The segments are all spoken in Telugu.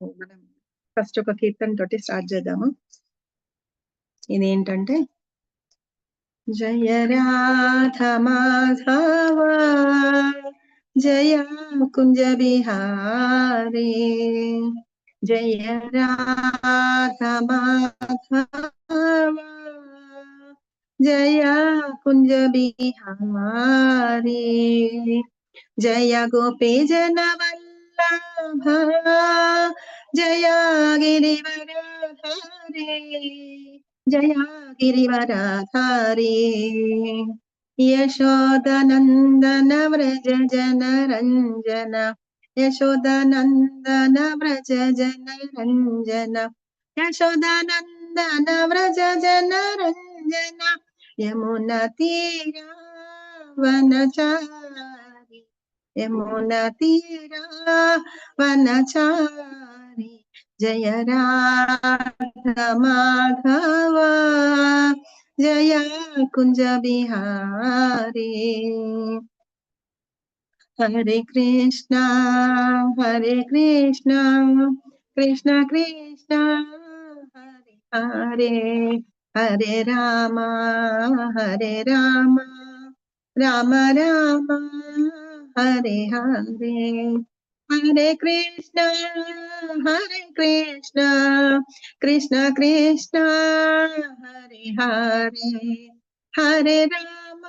మనం ఫస్ట్ ఒక కీర్తన తోటి స్టార్ట్ చేద్దాము. ఇదేంటంటే జయ రాధ మాధవ జయ కుంజ బిహారీ జయ రాధ మాధవ జయ కుంజ బిహారీ జయ గోపీ జనవల్లభ జయ గిరివరధారీ జయ గిరివరధారీ యశోదనందన వ్రజ జన రంజన యశోదనందన వ్రజ జన రంజన యశోదనందన వ్రజ జన రంజన యమున తీరా వనచారి యమున తీరా వనచారి జయ రాధ మాధవ జయ కుంజ బిహారీ హరే కృష్ణ కృష్ణ కృష్ణ హరే హరే హరే రామ రామ రామ హరే హరే హరే కృష్ణ కృష్ణ కృష్ణ హరే హరే హరే రామ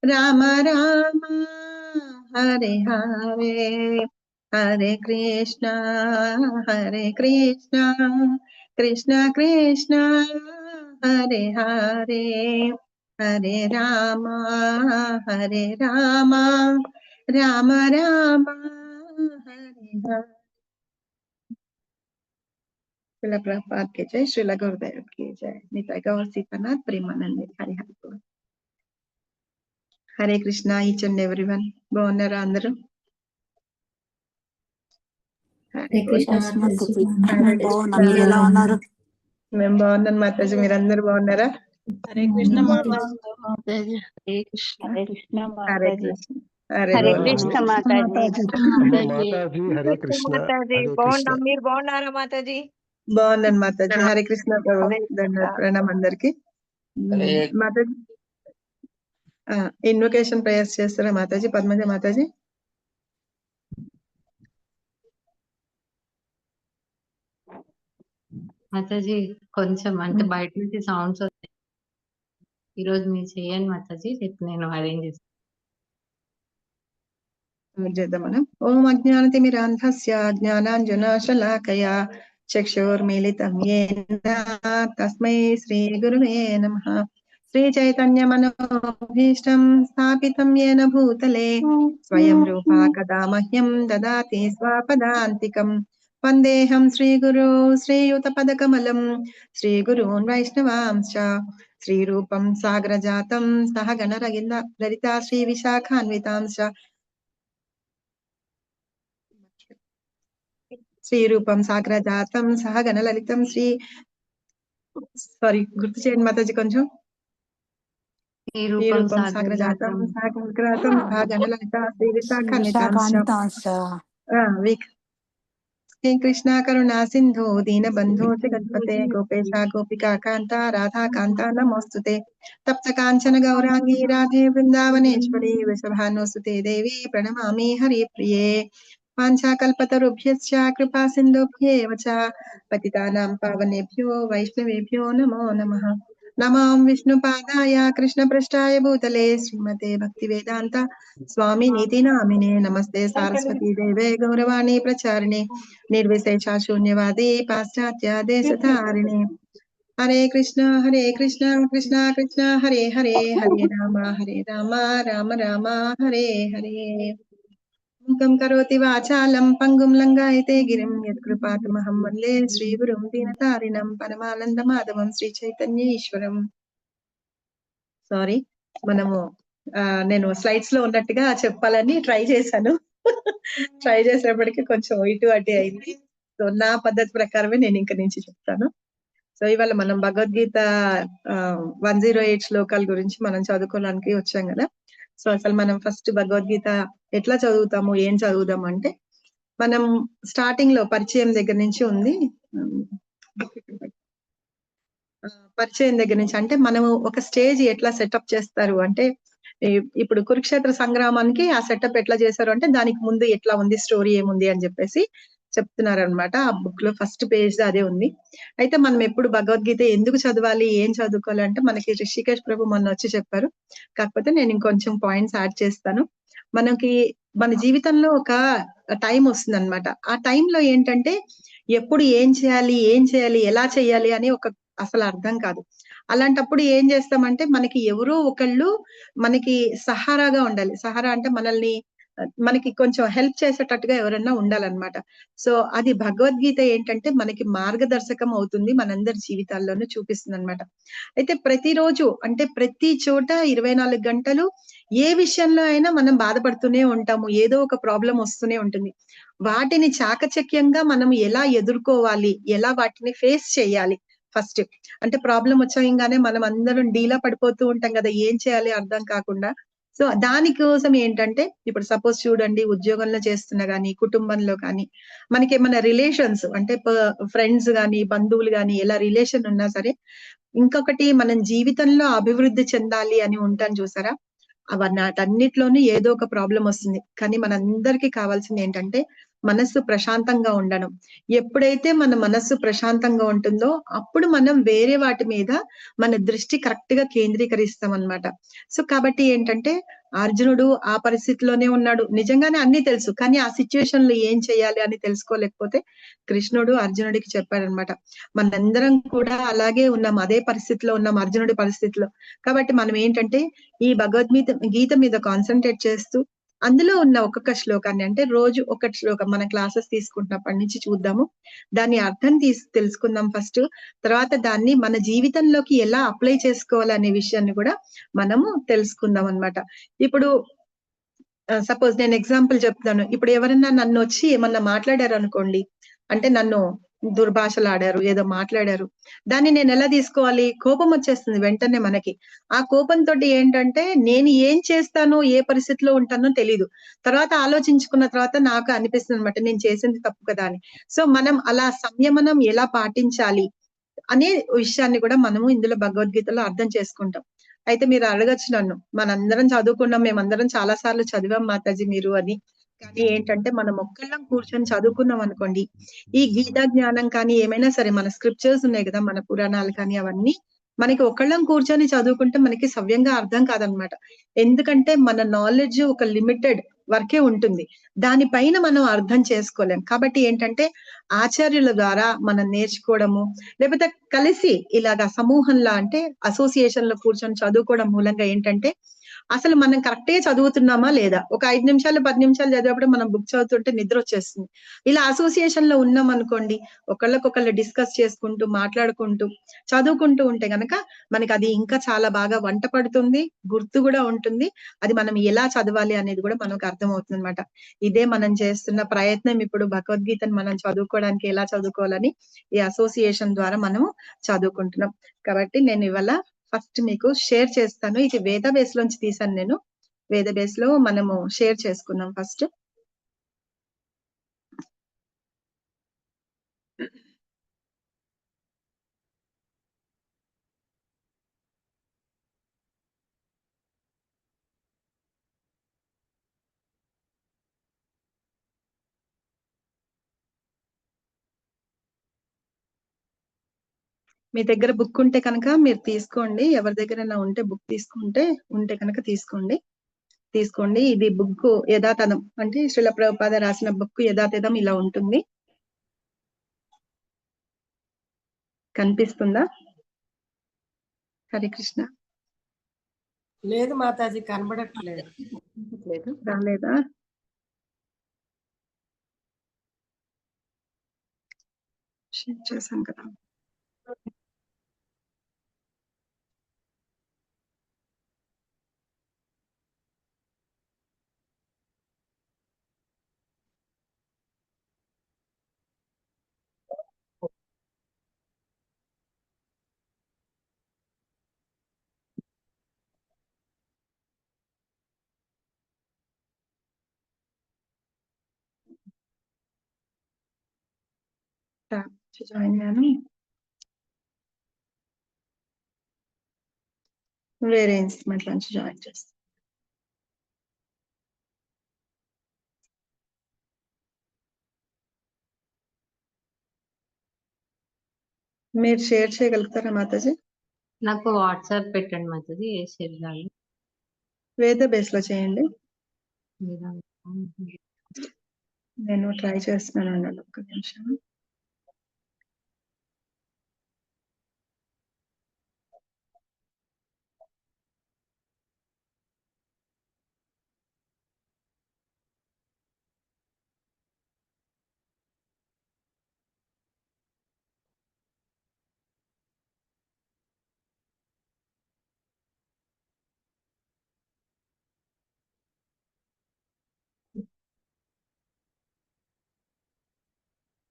రామ రామ హరే హరే హరే కృష్ణ కృష్ణ కృష్ణ హరే హరే హరే రామ రామ రామ హరే హరే. శ్రీల ప్రభుపాద్ కి జై, శ్రీల గురుదేవ్ కి జై. నితాయ్ గౌర్ సీతానాథ్ ప్రేమానంద Hari Hari. Hare Krishna each and everyone. బాగున్నారా అందరూ? మేము బాగున్నాను మాతాజీ, మీరందరూ బాగున్నారా? హరే కృష్ణ మాతాజీ. హరే కృష్ణ హరే కృష్ణ మాతాజీ. హరే కృష్ణ మాతాజీ. బాగున్నాం, మీరు బాగున్నారా మాతాజీ? బాగున్నాను మాతాజీ. హరే కృష్ణ ప్రభు. ప్రణామం అందరికి. మాతాజీ ఇన్వకేషన్ ప్రేయర్స్ చేస్తారా మాతాజీ? పద్మజ మాతాజీ. మాతాజీ కొంచెం అంటే బయట నుంచి సౌండ్స్ వస్తాయి, ఈరోజు మీరు చేయండి మాతాజీ, రేపు నేను అరేంజ్ చేద్దాం మనం. ఓం అజ్ఞానతిమిరాంధస్య జ్ఞానాంజనాశలాకయా చక్షుర్మిలితం యేన తస్మై శ్రీ గురువే నమః. శ్రీ చైతన్య మనోభీష్టం స్థాపితం యేన భూతలే స్వయం రూపా కదా మహ్యం దదాతి స్వపదాంతికం. వందేహం శ్రీగురు శ్రీయుతపదకమలం శ్రీగురూన్ వైష్ణవాంశ్చ శ్రీరూపం సాగ్రజాతం సహగణ లలితా శ్రీవిశాఖాన్వితాంశ్చ శ్రీరూపం సాగ్రజాతం సహగణ లలితం గుర్తు చేయండి మాతాజీ కొంచెం. శ్రీరూపం సాగ్రజాతం సహగణం సహగణ లలిత శ్రీవిశాఖాన్వితాంశ్చ శ్రీ కృష్ణ కరుణా సింధు దీన బంధు జగత్పతే గోపేశ గోపికా కాంత రాధా కాంత నమోస్తుతే. తప్త కాంచన గౌరాంగీ రాధే బృందావనేశ్వరి వృషభానుసుతే దేవి ప్రణమామి హరిప్రియే. వాంఛాకల్పతరుభ్యశ్చ కృపా సింధుభ్యేవ చ పతితానాం పావనేభ్యో వైష్ణవేభ్యో నమో నమః. నమాం విష్ణుపాదాయ కృష్ణపృష్ఠాయ భూతలే శ్రీమతే భక్తివేదాంత స్వామినితి నామినే. నమస్తే సారస్వతీ దేవే గౌరవాణి ప్రచారిణే నిర్విశేష శూన్యవాది పాశ్చాత్య దేశధారిణే. హరే కృష్ణ కృష్ణ కృష్ణ హరే హరే హరే రామ రామ రామ హరే హరే. మూకం కరోతి వాచాలం పంగుం లంఘయతే గిరిం యత్కృపాతమహం వందే శ్రీగురుం దీనతారిణం పరమానంద మాధవం శ్రీ చైతన్య ఈశ్వరం. సారీ, మనము నేను స్లైడ్స్ లో ఉన్నట్టుగా చెప్పాలని ట్రై చేశాను. ట్రై చేసేప్పటికీ కొంచెం ఇటు అటు అయింది. సో నా పద్ధతి ప్రకారమే నేను ఇంక నుంచి చెప్తాను. సో ఇవాళ మనం భగవద్గీత 108 శ్లోకాల గురించి మనం చదువుకోవడానికి వచ్చాం కదా. సో అసలు మనం ఫస్ట్ భగవద్గీత ఎట్లా చదువుతాము, ఏం చదువుదాం అంటే, మనం స్టార్టింగ్ లో పరిచయం దగ్గర నుంచి ఉంది. పరిచయం దగ్గర నుంచి అంటే మనము ఒక స్టేజ్ ఎట్లా సెటప్ చేస్తారు అంటే, ఇప్పుడు కురుక్షేత్ర సంగ్రామానికి ఆ సెటప్ ఎట్లా చేశారు అంటే, దానికి ముందు ఎట్లా ఉంది, స్టోరీ ఏముంది అని చెప్పేసి చెప్తున్నారనమాట. ఆ బుక్ లో ఫస్ట్ పేజ్ అదే ఉంది. అయితే మనం ఎప్పుడు భగవద్గీత ఎందుకు చదవాలి, ఏం చదువుకోవాలి అంటే, మనకి రిషికేష్ ప్రభు మొన్న వచ్చి చెప్పారు. కాకపోతే నేను ఇంకొంచెం పాయింట్స్ యాడ్ చేస్తాను. మనకి మన జీవితంలో ఒక టైం వస్తుంది అనమాట. ఆ టైంలో ఏంటంటే ఎప్పుడు ఏం చేయాలి, ఏం చేయాలి, ఎలా చేయాలి అని ఒక అసలు అర్థం కాదు. అలాంటప్పుడు ఏం చేస్తామంటే, మనకి ఎవరో ఒకళ్ళు మనకి సహారాగా ఉండాలి. సహారా అంటే మనల్ని మనకి కొంచెం హెల్ప్ చేసేటట్టుగా ఎవరన్నా ఉండాలన్నమాట. సో అది భగవద్గీత ఏంటంటే మనకి మార్గదర్శకం అవుతుంది, మనందరి జీవితాల్లోనూ చూపిస్తుందన్నమాట. అయితే ప్రతిరోజు అంటే ప్రతి చోట 24 గంటలు ఏ విషయంలో అయినా మనం బాధపడుతూనే ఉంటాము. ఏదో ఒక ప్రాబ్లమ్ వస్తూనే ఉంటుంది. వాటిని చాకచక్యంగా మనం ఎలా ఎదుర్కోవాలి, ఎలా వాటిని ఫేస్ చేయాలి ఫస్ట్. అంటే ప్రాబ్లమ్ వచ్చంగానే మనం అందరం డీలా పడిపోతూ ఉంటాం కదా, ఏం చేయాలి అర్థం కాకుండా. సో దానికోసం ఏంటంటే, ఇప్పుడు సపోజ్ చూడండి, ఉద్యోగంలో చేస్తున్నా గానీ, కుటుంబంలో కానీ, మనకేమన్నా రిలేషన్స్ అంటే ఫ్రెండ్స్ గానీ, బంధువులు గానీ, ఎలా రిలేషన్ ఉన్నా సరే, ఇంకొకటి మనం జీవితంలో అభివృద్ధి చెందాలి అని ఉంటాం చూసారా, వాటన్నిటిలోనూ ఏదో ఒక ప్రాబ్లం వస్తుంది. కానీ మనందరికీ కావాల్సింది ఏంటంటే, మనస్సు ప్రశాంతంగా ఉండడం. ఎప్పుడైతే మన మనస్సు ప్రశాంతంగా ఉంటుందో, అప్పుడు మనం వేరే వాటి మీద మన దృష్టి కరెక్ట్ గా కేంద్రీకరిస్తాం అన్నమాట. సో కాబట్టి ఏంటంటే, అర్జునుడు ఆ పరిస్థితిలోనే ఉన్నాడు. నిజంగానే అన్ని తెలుసు, కానీ ఆ సిచ్యువేషన్ లో ఏం చేయాలి అని తెలుసుకోలేకపోతే కృష్ణుడు అర్జునుడికి చెప్పాడనమాట. మనందరం కూడా అలాగే ఉన్నాం, అదే పరిస్థితిలో ఉన్నాం, అర్జునుడి పరిస్థితిలో. కాబట్టి మనం ఏంటంటే, ఈ గీత మీద కాన్సన్ట్రేట్ చేస్తూ, అందులో ఉన్న ఒక్కొక్క శ్లోకాన్ని అంటే రోజు ఒక శ్లోకం మన క్లాసెస్ తీసుకుంటున్నప్పటి నుంచి చూద్దాము. దాని అర్థం తెలుసుకుందాం ఫస్ట్. తర్వాత దాన్ని మన జీవితంలోకి ఎలా అప్లై చేసుకోవాలనే విషయాన్ని కూడా మనము తెలుసుకుందాం అన్నమాట. ఇప్పుడు సపోజ్ నేను ఎగ్జాంపుల్ చెప్తాను. ఇప్పుడు ఎవరన్నా నన్ను వచ్చి ఏమన్నా మాట్లాడారు అనుకోండి, అంటే నన్ను దుర్భాషలాడారు, ఏదో మాట్లాడారు. దాన్ని నేను ఎలా తీసుకోవాలి? కోపం వచ్చేస్తుంది వెంటనే మనకి. ఆ కోపంతోటి ఏంటంటే, నేను ఏం చేస్తానో, ఏ పరిస్థితిలో ఉంటానో తెలీదు. తర్వాత ఆలోచించుకున్న తర్వాత నాకు అనిపిస్తుంది అనమాట, నేను చేసింది తప్పు కదా అని. సో మనం అలా సంయమనం ఎలా పాటించాలి అనే విషయాన్ని కూడా మనము ఇందులో భగవద్గీతలో అర్థం చేసుకుంటాం. అయితే మీరు అడగచ్చు నన్ను, మనందరం చదువుకున్నాం, మేమందరం చాలా సార్లు చదివాం మాతాజీ మీరు అని. కానీ ఏంటంటే, మనం ఒక్కళ్ళం కూర్చొని చదువుకున్నాం అనుకోండి, ఈ గీతా జ్ఞానం కానీ ఏమైనా సరే, మన స్క్రిప్చర్స్ ఉన్నాయి కదా, మన పురాణాలు కానీ, అవన్నీ మనకి ఒకళ్ళం కూర్చొని చదువుకుంటే మనకి సవ్యంగా అర్థం కాదనమాట. ఎందుకంటే మన నాలెడ్జ్ ఒక లిమిటెడ్ వరకే ఉంటుంది, దానిపైన మనం అర్థం చేసుకోలేం. కాబట్టి ఏంటంటే, ఆచార్యుల ద్వారా మనం నేర్చుకోవడము, లేకపోతే కలిసి ఇలాగా సమూహంలా అంటే అసోసియేషన్ లో కూర్చొని చదువుకోవడం మూలంగా ఏంటంటే, అసలు మనం కరెక్టే చదువుతున్నామా లేదా, ఒక 5 నిమిషాలు 10 నిమిషాలు చదివేప్పుడు మనం బుక్ చదువుతుంటే నిద్ర వచ్చేస్తుంది. ఇలా అసోసియేషన్ లో ఉన్నాం అనుకోండి, ఒకళ్ళకొకళ్ళు డిస్కస్ చేసుకుంటూ, మాట్లాడుకుంటూ, చదువుకుంటూ ఉంటే గనక మనకి అది ఇంకా చాలా బాగా వంట పడుతుంది, గుర్తు కూడా ఉంటుంది. అది మనం ఎలా చదవాలి అనేది కూడా మనకు అర్థమవుతుంది అనమాట. ఇదే మనం చేస్తున్న ప్రయత్నం. ఇప్పుడు భగవద్గీతను మనం చదువుకోవడానికి ఎలా చదువుకోవాలని ఈ అసోసియేషన్ ద్వారా మనము చదువుకుంటున్నాం. కాబట్టి నేను ఇవాళ ఫస్ట్ మీకు షేర్ చేస్తాను. ఇది వేద బేస్ లోంచి తీసాను నేను. వేద బేస్ లో మనము షేర్ చేసుకున్నాం ఫస్ట్. మీ దగ్గర బుక్ ఉంటే కనుక మీరు తీసుకోండి. ఎవరి దగ్గరైనా ఉంటే బుక్ ఉంటే కనుక తీసుకోండి. ఇది బుక్ యథాతథం అంటే శ్రీల ప్రభుపాద రాసిన బుక్ యథాతథం ఇలా ఉంటుంది. కనిపిస్తుందా? హరే కృష్ణ. లేదు మాతాజీ, కనబడట్లేదు. రాలేదా? షేర్ చేశాం కదా. జాయిన్ అయ్యాను. వేరే ఇన్స్ట్రుమెంట్ నుంచి జాయిన్ చేస్తాను. మీరు షేర్ చేయగలుగుతారా మాతాజీ? నాకు వాట్సాప్ పెట్టండి మాతాజీ, ఏ శరీరాలు వేద బేస్ లో చేయండి. నేను ట్రై చేస్తున్నాను అన్నాడు, ఒక్క నిమిషం.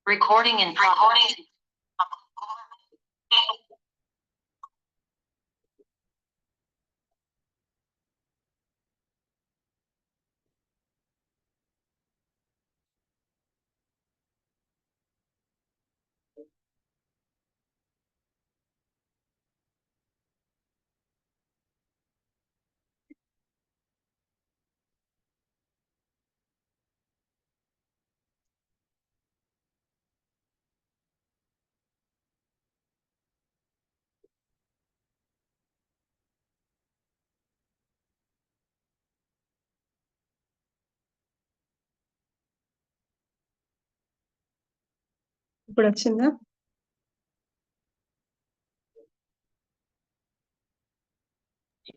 Recording in progress. ఇప్పుడు వచ్చిందా?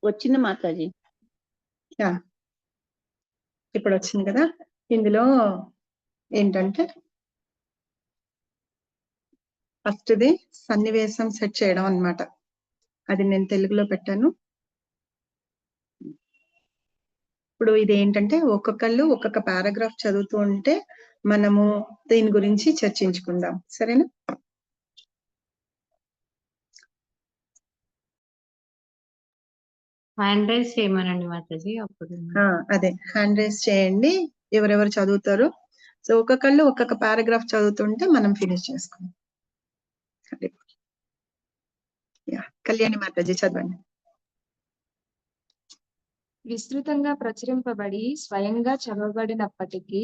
వచ్చింది మాతాజీ. యా, ఇప్పుడు వచ్చింది కదా. ఇందులో ఏంటంటే ఫస్ట్ది సన్నివేశం సెట్ చేయడం అన్నమాట. అది నేను తెలుగులో పెట్టాను. ఇప్పుడు ఇది ఏంటంటే ఒక్కొక్కళ్ళు ఒక్కొక్క పారాగ్రాఫ్ చదువుతూ ఉంటే మనము దీని గురించి చర్చించుకుందాం, సరేనా? హ్యాండ్ రైజ్ చేయమనండి మాతాజీ. అప్పుడు అదే హ్యాండ్ రైజ్ చేయండి ఎవరెవరు చదువుతారు. సో ఒక్కొక్కళ్ళు ఒక్కొక్క పారాగ్రాఫ్ చదువుతుంటే మనం ఫినిష్ చేసుకుందాం. యా, కళ్యాణి మాతాజీ చదవండి. విస్తృతంగా ప్రచురింపబడి స్వయంగా చదవబడినప్పటికీ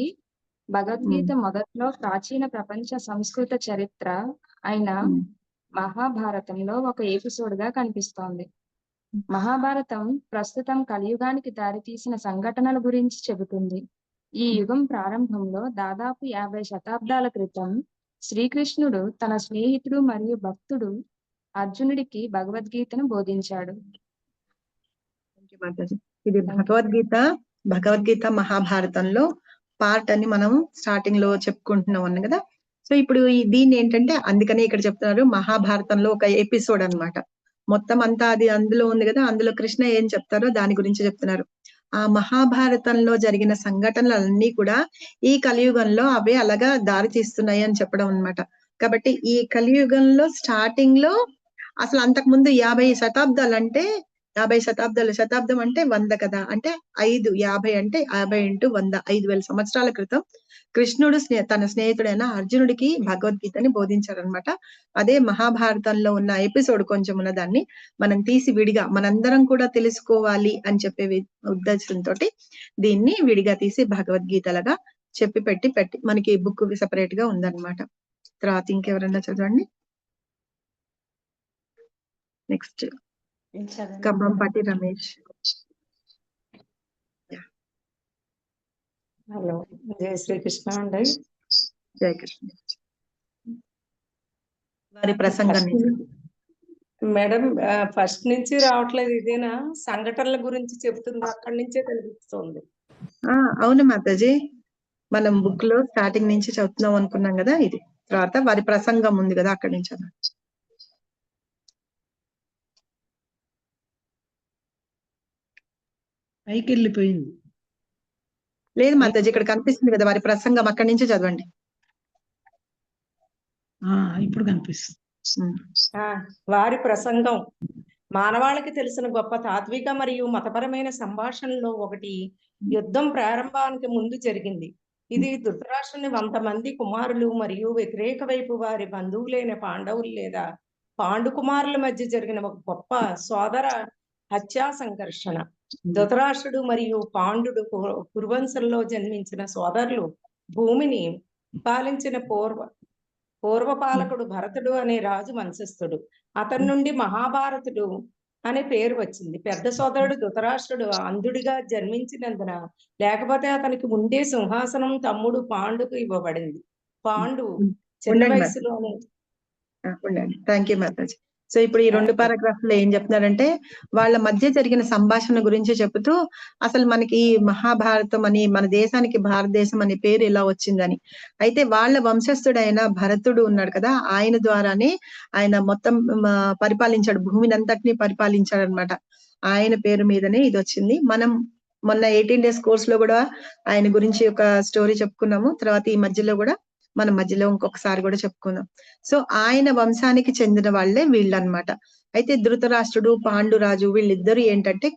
భగవద్గీత మొదట్లో ప్రాచీన ప్రపంచ సంస్కృత చరిత్ర అయిన మహాభారతంలో ఒక ఎపిసోడ్ గా కనిపిస్తోంది. మహాభారతం ప్రస్తుతం కలియుగానికి దారితీసిన సంఘటనల గురించి చెబుతుంది. ఈ యుగం ప్రారంభంలో దాదాపు 50 శతాబ్దాల క్రితం శ్రీకృష్ణుడు తన స్నేహితుడు మరియు భక్తుడు అర్జునుడికి భగవద్గీతను బోధించాడు. ఇది భగవద్గీత మహాభారతంలో పార్ట్ అని మనం స్టార్టింగ్ లో చెప్పుకుంటున్నాం అన్న కదా. సో ఇప్పుడు దీన్ని ఏంటంటే అందుకనే ఇక్కడ చెప్తున్నారు మహాభారతంలో ఒక ఎపిసోడ్ అన్నమాట. మొత్తం అంతా అది అందులో ఉంది కదా, అందులో కృష్ణ ఏం చెప్తారో దాని గురించి చెప్తున్నారు. ఆ మహాభారతంలో జరిగిన సంఘటనలన్నీ కూడా ఈ కలియుగంలో అవే అలాగా దారి తీస్తున్నాయి అని చెప్పడం అన్నమాట. కాబట్టి ఈ కలియుగంలో స్టార్టింగ్ లో అసలు అంతకు ముందు 50 శతాబ్దాలు అంటే 50 శతాబ్దాలు, శతాబ్దం అంటే 100 కదా, అంటే 50 అంటే 50 × 100 5000 సంవత్సరాల క్రితం కృష్ణుడు తన స్నేహితుడైన అర్జునుడికి భగవద్గీతని బోధించారనమాట. అదే మహాభారతంలో ఉన్న ఎపిసోడ్ కొంచెం ఉన్న దాన్ని మనం తీసి విడిగా మనందరం కూడా తెలుసుకోవాలి అని చెప్పే ఉద్దేశంతో దీన్ని విడిగా తీసి భగవద్గీతలుగా చెప్పి పెట్టి మనకి బుక్ సెపరేట్ గా ఉందన్నమాట. తర్వాత ఇంకెవరన్నా చదవండి. నెక్స్ట్ కంబంపాటి రమేష్. హలో, జై శ్రీకృష్ణ అండి. జై కృష్ణ. వారి ప్రసంగాన్ని మేడం ఫస్ట్ నుంచి రావట్లేదు, ఇదేనా సంఘటనల గురించి చెప్తుంది, అక్కడి నుంచే కనిపిస్తుంది. అవును మాతాజీ, మనం బుక్ లో స్టార్టింగ్ నుంచి చదువుతున్నాం అనుకున్నాం కదా. ఇది తర్వాత వారి ప్రసంగం ఉంది కదా, అక్కడి నుంచి పైకి వెళ్ళిపోయింది. లేదు మాతాజీ, ఇక్కడ కనిపిస్తుంది కదా వారి ప్రసంగం, అక్కడి నుంచి చదవండి. ఇప్పుడు కనిపిస్తుంది. వారి ప్రసంగం మానవాళికి తెలిసిన గొప్ప తాత్విక మరియు మతపరమైన సంభాషణలో ఒకటి యుద్ధం ప్రారంభానికి ముందు జరిగింది. ఇది ధృతరాష్ట్రుని 100 మంది కుమారులు మరియు వ్యతిరేక వైపు వారి బంధువులైన పాండవులు లేదా పాండు కుమారుల మధ్య జరిగిన ఒక గొప్ప సోదర హత్యా సంఘర్షణ. ధృతరాష్ట్రుడు మరియు పాండుడు కురువంశంలో జన్మించిన సోదరులు. భూమిని పాలించిన పూర్వపాలకుడు భరతుడు అనే రాజు వంశస్థుడు. అతని నుండి మహాభారతుడు అనే పేరు వచ్చింది. పెద్ద సోదరుడు ధృతరాష్ట్రుడు అంధుడిగా జన్మించినందున, లేకపోతే అతనికి ముందే సింహాసనం తమ్ముడు పాండుకు ఇవ్వబడింది. పాండు చిన్న వయసులోనే. Thank you Mataji. సో ఇప్పుడు ఈ 2 పారాగ్రాఫ్ లో ఏం చెప్తున్నారంటే వాళ్ళ మధ్య జరిగిన సంభాషణ గురించి చెబుతూ అసలు మనకి ఈ మహాభారతం అని, మన దేశానికి భారతదేశం అనే పేరు ఎలా వచ్చిందని. అయితే వాళ్ళ వంశస్థుడైన భరతుడు ఉన్నాడు కదా, ఆయన ద్వారానే ఆయన మొత్తం పరిపాలించాడు, భూమిని అంతటినీ పరిపాలించాడు అనమాట. ఆయన పేరు మీదనే ఇది వచ్చింది. మనం మొన్న 18 days కోర్స్ లో కూడా ఆయన గురించి ఒక స్టోరీ చెప్పుకున్నాము. తర్వాత ఈ మధ్యలో కూడా మనం మధ్యలో ఇంకొకసారి కూడా చెప్పుకుందాం. సో ఆయన వంశానికి చెందిన వాళ్ళే వీళ్ళన్నమాట. అయితే ధృతరాష్ట్రుడు, పాండురాజు వీళ్ళిద్దరు ఏంటంటే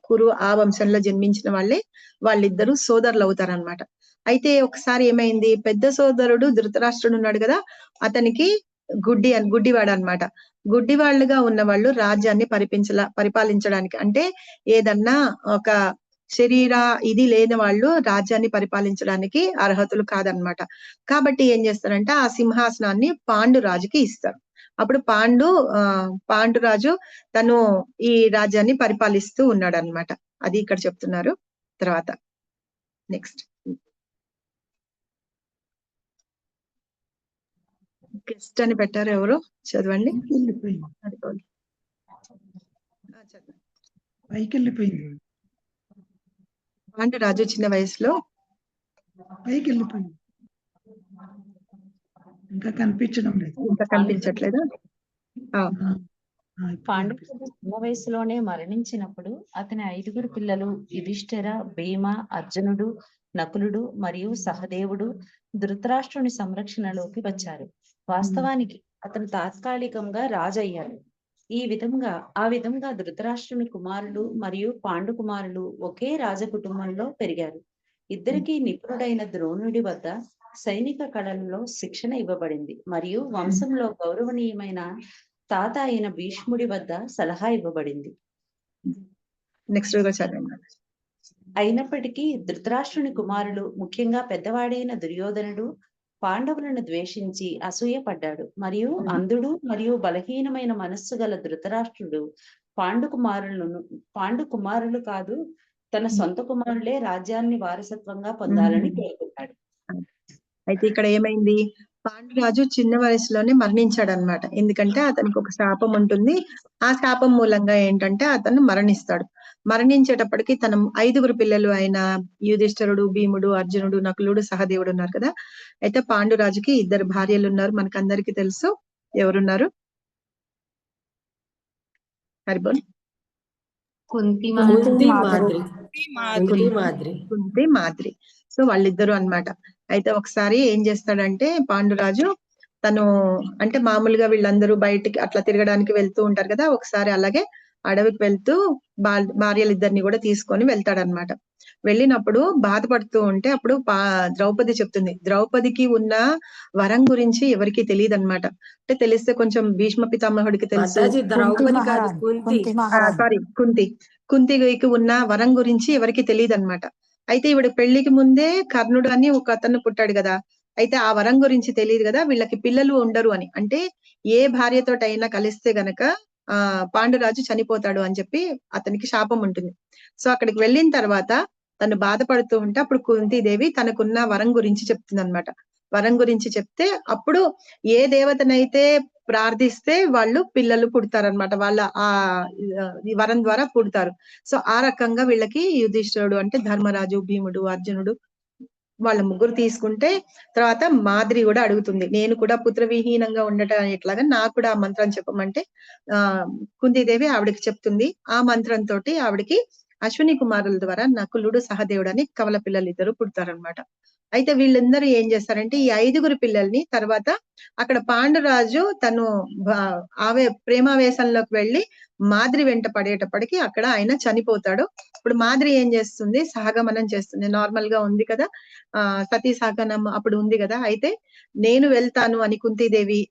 ఆ వంశంలో జన్మించిన వాళ్ళే. వాళ్ళిద్దరూ సోదరులు అవుతారనమాట. అయితే ఒకసారి ఏమైంది, పెద్ద సోదరుడు ధృతరాష్ట్రుడు ఉన్నాడు కదా, అతనికి గుడ్డివాడు అనమాట. గుడ్డివాళ్ళుగా ఉన్న వాళ్ళు రాజ్యాన్ని పరిపాలించడానికి, అంటే ఏదన్నా ఒక శరీర ఇది లేని వాళ్ళు రాజ్యాన్ని పరిపాలించడానికి అర్హతలు కాదనమాట. కాబట్టి ఏం చేస్తారంటే ఆ సింహాసనాన్ని పాండురాజుకి ఇస్తారు. అప్పుడు పాండురాజు తను ఈ రాజ్యాన్ని పరిపాలిస్తూ ఉన్నాడు అనమాట. అది ఇక్కడ చెప్తున్నారు. తర్వాత నెక్స్ట్ గెస్ట్ అని పెట్టారు, ఎవరు చదవండి. పైకి వెళ్ళిపోయింది. పాండురాజు చిన్న వయసులో పైకి వెళ్ళిపోయింది. ఇంకా కనిపించడం లేదు. ఇంకా కనిపించట్లేదా? పాండు చిన్న వయసులోనే మరణించినప్పుడు అతని 5 పిల్లలు యుధిష్ఠిర, భీమ, అర్జునుడు, నకులుడు మరియు సహదేవుడు ధృతరాష్ట్రుని సంరక్షణలోకి వచ్చారు. వాస్తవానికి అతను తాత్కాలికంగా రాజు అయ్యాడు. ఆ విధంగా ధృతరాష్ట్రుని కుమారులు మరియు పాండు కుమారులు ఒకే రాజకుటుంబంలో పెరిగారు. ఇద్దరికీ నిపుణుడైన ద్రోణుడి వద్ద సైనిక కళలలో శిక్షణ ఇవ్వబడింది మరియు వంశంలో గౌరవనీయమైన తాత అయిన భీష్ముడి వద్ద సలహా ఇవ్వబడింది. అయినప్పటికీ ధృతరాష్ట్రుని కుమారులు, ముఖ్యంగా పెద్దవాడైన దుర్యోధనుడు పాండవులను ద్వేషించి అసూయపడ్డాడు మరియు అంధుడు మరియు బలహీనమైన మనస్సు గల ధృతరాష్ట్రుడు పాండు కుమారులు కాదు, తన సొంత కుమారులే రాజ్యాన్ని వారసత్వంగా పొందాలని కోరుకున్నాడు. అయితే ఇక్కడ ఏమైంది, పాండురాజు చిన్న వయసులోనే మరణించాడు అనమాట. ఎందుకంటే అతనికి ఒక శాపం ఉంటుంది. ఆ శాపం మూలంగా ఏంటంటే అతను మరణిస్తాడు. మరణించేటప్పటికి తన 5 పిల్లలు అయిన యుధిష్ఠిరుడు, భీముడు, అర్జునుడు, నకులుడు, సహదేవుడు ఉన్నారు కదా. అయితే పాండురాజుకి 2 భార్యలు ఉన్నారు. మనకు అందరికీ తెలుసు ఎవరున్నారు. హరిబోల్. కుంతి, మాద్రి. సో వాళ్ళిద్దరు అన్నమాట. అయితే ఒకసారి ఏం చేస్తాడంటే పాండురాజు తను, అంటే మామూలుగా వీళ్ళందరూ బయటికి అట్లా తిరగడానికి వెళ్తూ ఉంటారు కదా, ఒకసారి అలాగే అడవికి వెళ్తూ భార్యలిద్దరిని కూడా తీసుకొని వెళ్తాడనమాట. వెళ్ళినప్పుడు బాధపడుతూ ఉంటే అప్పుడు ద్రౌపది చెప్తుంది, ద్రౌపదికి ఉన్న వరం గురించి ఎవరికి తెలియదు అనమాట. అంటే తెలిస్తే కొంచెం భీష్మ పితామహుడికి తెలుసు, కుంతికి ఉన్న వరం గురించి ఎవరికి తెలియదు అనమాట. అయితే ఈవిడ పెళ్లికి ముందే కర్ణుడు అని ఒక అతను పుట్టాడు కదా, అయితే ఆ వరం గురించి తెలియదు కదా, వీళ్ళకి పిల్లలు ఉండరు అని. అంటే ఏ భార్యతోటైనా కలిస్తే గనక పాండురాజు చనిపోతాడు అని చెప్పి అతనికి శాపం ఉంటుంది. సో అక్కడికి వెళ్ళిన తర్వాత తను బాధపడుతూ ఉంటే అప్పుడు కుంతీదేవి తనకున్న వరం గురించి చెప్తుంది అనమాట. వరం గురించి చెప్తే అప్పుడు ఏ దేవతనైతే ప్రార్థిస్తే వాళ్ళు పిల్లలు పుడతారనమాట, వాళ్ళ ఆ వరం ద్వారా పుడతారు. సో ఆ రకంగా వీళ్ళకి యుధిష్ఠిరుడు అంటే ధర్మరాజు, భీముడు, అర్జునుడు వాళ్ళ 3 తీసుకుంటే తర్వాత మాద్రి కూడా అడుగుతుంది, నేను కూడా పుత్రవిహీనంగా ఉండటం ఎట్లాగా నాకు కూడా ఆ మంత్రం చెప్పమంటే కుంతీదేవి ఆవిడకి చెప్తుంది. ఆ మంత్రంతో ఆవిడకి అశ్విని కుమారుల ద్వారా నకులుడు, సహదేవుడు అని కవల పిల్లలు 2 పుడతారనమాట. అయితే వీళ్ళందరూ ఏం చేస్తారంటే ఈ 5 పిల్లల్ని తర్వాత అక్కడ పాండురాజు తను ప్రేమావేశంలోకి వెళ్ళి మాద్రి వెంట పడేటప్పటికి అక్కడ ఆయన చనిపోతాడు. ఇప్పుడు మాద్రి ఏం చేస్తుంది, సహగమనం చేస్తుంది. నార్మల్ గా ఉంది కదా, సతీ సహగమనం అప్పుడు ఉంది కదా. అయితే నేను వెళ్తాను అని కుంతీదేవి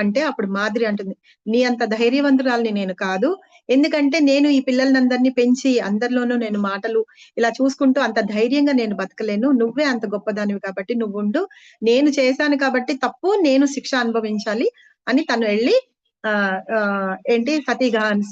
అంటే అప్పుడు మాద్రి అంటుంది, నీ అంత ధైర్యవంతురాల్ని నేను కాదు, ఎందుకంటే నేను ఈ పిల్లలందరినీ పెంచి అందరిలోనూ నేను మాటలు ఇలా చూసుకుంటూ అంత ధైర్యంగా నేను బతకలేను, నువ్వే అంత గొప్పదానివి కాబట్టి నువ్వు ఉండు, నేను చేశాను కాబట్టి తప్పు, నేను శిక్ష అనుభవించాలి అని తను వెళ్ళి ఏంటి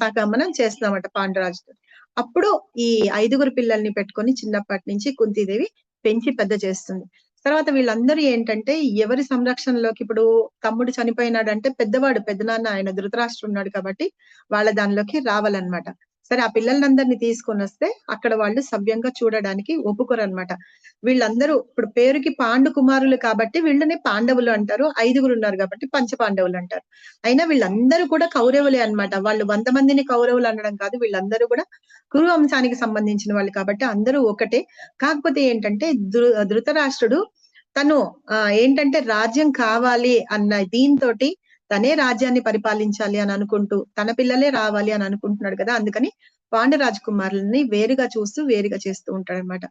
సహగమనం చేస్తున్నామట పాండురాజుతో. అప్పుడు ఈ 5 పిల్లల్ని పెట్టుకొని చిన్నప్పటి నుంచి కుంతీదేవి పెంచి పెద్ద చేస్తుంది. తర్వాత వీళ్ళందరూ ఏంటంటే ఎవరి సంరక్షణలోకి, ఇప్పుడు తమ్ముడు చనిపోయినాడంటే పెద్దవాడు పెద్దనాన్న ఆయన ధృతరాష్ట్రుడు ఉన్నాడు కాబట్టి వాళ్ళ దానిలోకి రావాలన్నమాట. సరే, ఆ పిల్లలందరినీ తీసుకొని వస్తే అక్కడ వాళ్ళు సవ్యంగా చూడడానికి ఒప్పుకోరు అనమాట. వీళ్ళందరూ ఇప్పుడు పేరుకి పాండు కుమారులు కాబట్టి వీళ్ళని పాండవులు అంటారు, 5 ఉన్నారు కాబట్టి పంచ పాండవులు అంటారు. అయినా వీళ్ళందరూ కూడా కౌరవులే అన్నమాట. వాళ్ళు 100 మందిని కౌరవులు అనడం కాదు, వీళ్ళందరూ కూడా కురు వంశానికి సంబంధించిన వాళ్ళు కాబట్టి అందరూ ఒకటే. కాకపోతే ఏంటంటే ధృతరాష్ట్రుడు తను ఏంటంటే రాజ్యం కావాలి అన్న దీంతోటి తనే రాజ్యాన్ని పరిపాలించాలి అని అనుకుంటూ తన పిల్లలే రావాలి అని అనుకుంటున్నాడు కదా, అందుకని పాండు రాజకుమారులని వేరుగా చూస్తూ వేరుగా చేస్తూ ఉంటాడు అనమాట.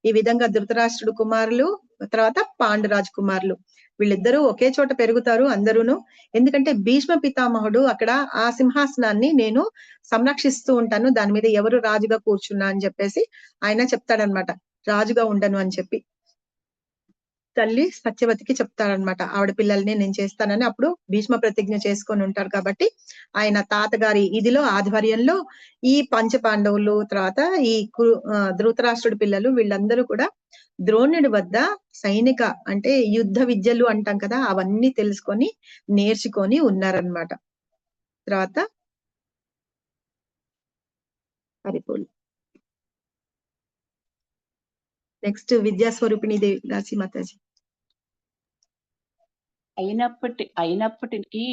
ఈ విధంగా ధృతరాష్ట్రుడు కుమారులు, తర్వాత పాండు రాజకుమారులు వీళ్ళిద్దరూ ఒకే చోట పెరుగుతారు అందరూను. ఎందుకంటే భీష్మ పితామహుడు అక్కడ ఆ సింహాసనాన్ని నేను సంరక్షిస్తూ ఉంటాను, దాని మీద ఎవరు రాజుగా కూర్చున్నా అని చెప్పేసి ఆయన చెప్తాడనమాట, రాజుగా ఉండను అని చెప్పి. తల్లి సత్యవతికి చెప్తాడనమాట, ఆవిడ పిల్లల్ని నేను చేస్తానని. అప్పుడు భీష్మ ప్రతిజ్ఞ చేసుకొని ఉంటారు కాబట్టి ఆయన తాతగారి ఇదిలో ఆధ్వర్యంలో ఈ పంచ పాండవులు, తర్వాత ఈ ధృతరాష్ట్రుడి పిల్లలు వీళ్ళందరూ కూడా ద్రోణుడి వద్ద సైనిక అంటే యుద్ధ విద్యలు అంటాం కదా, అవన్నీ తెలుసుకొని నేర్చుకొని ఉన్నారనమాట. తర్వాత హరిపోలు నెక్స్ట్ విద్యాస్వరూపిణి దేవి దాసి మాతాజీ. అయినప్పటికీ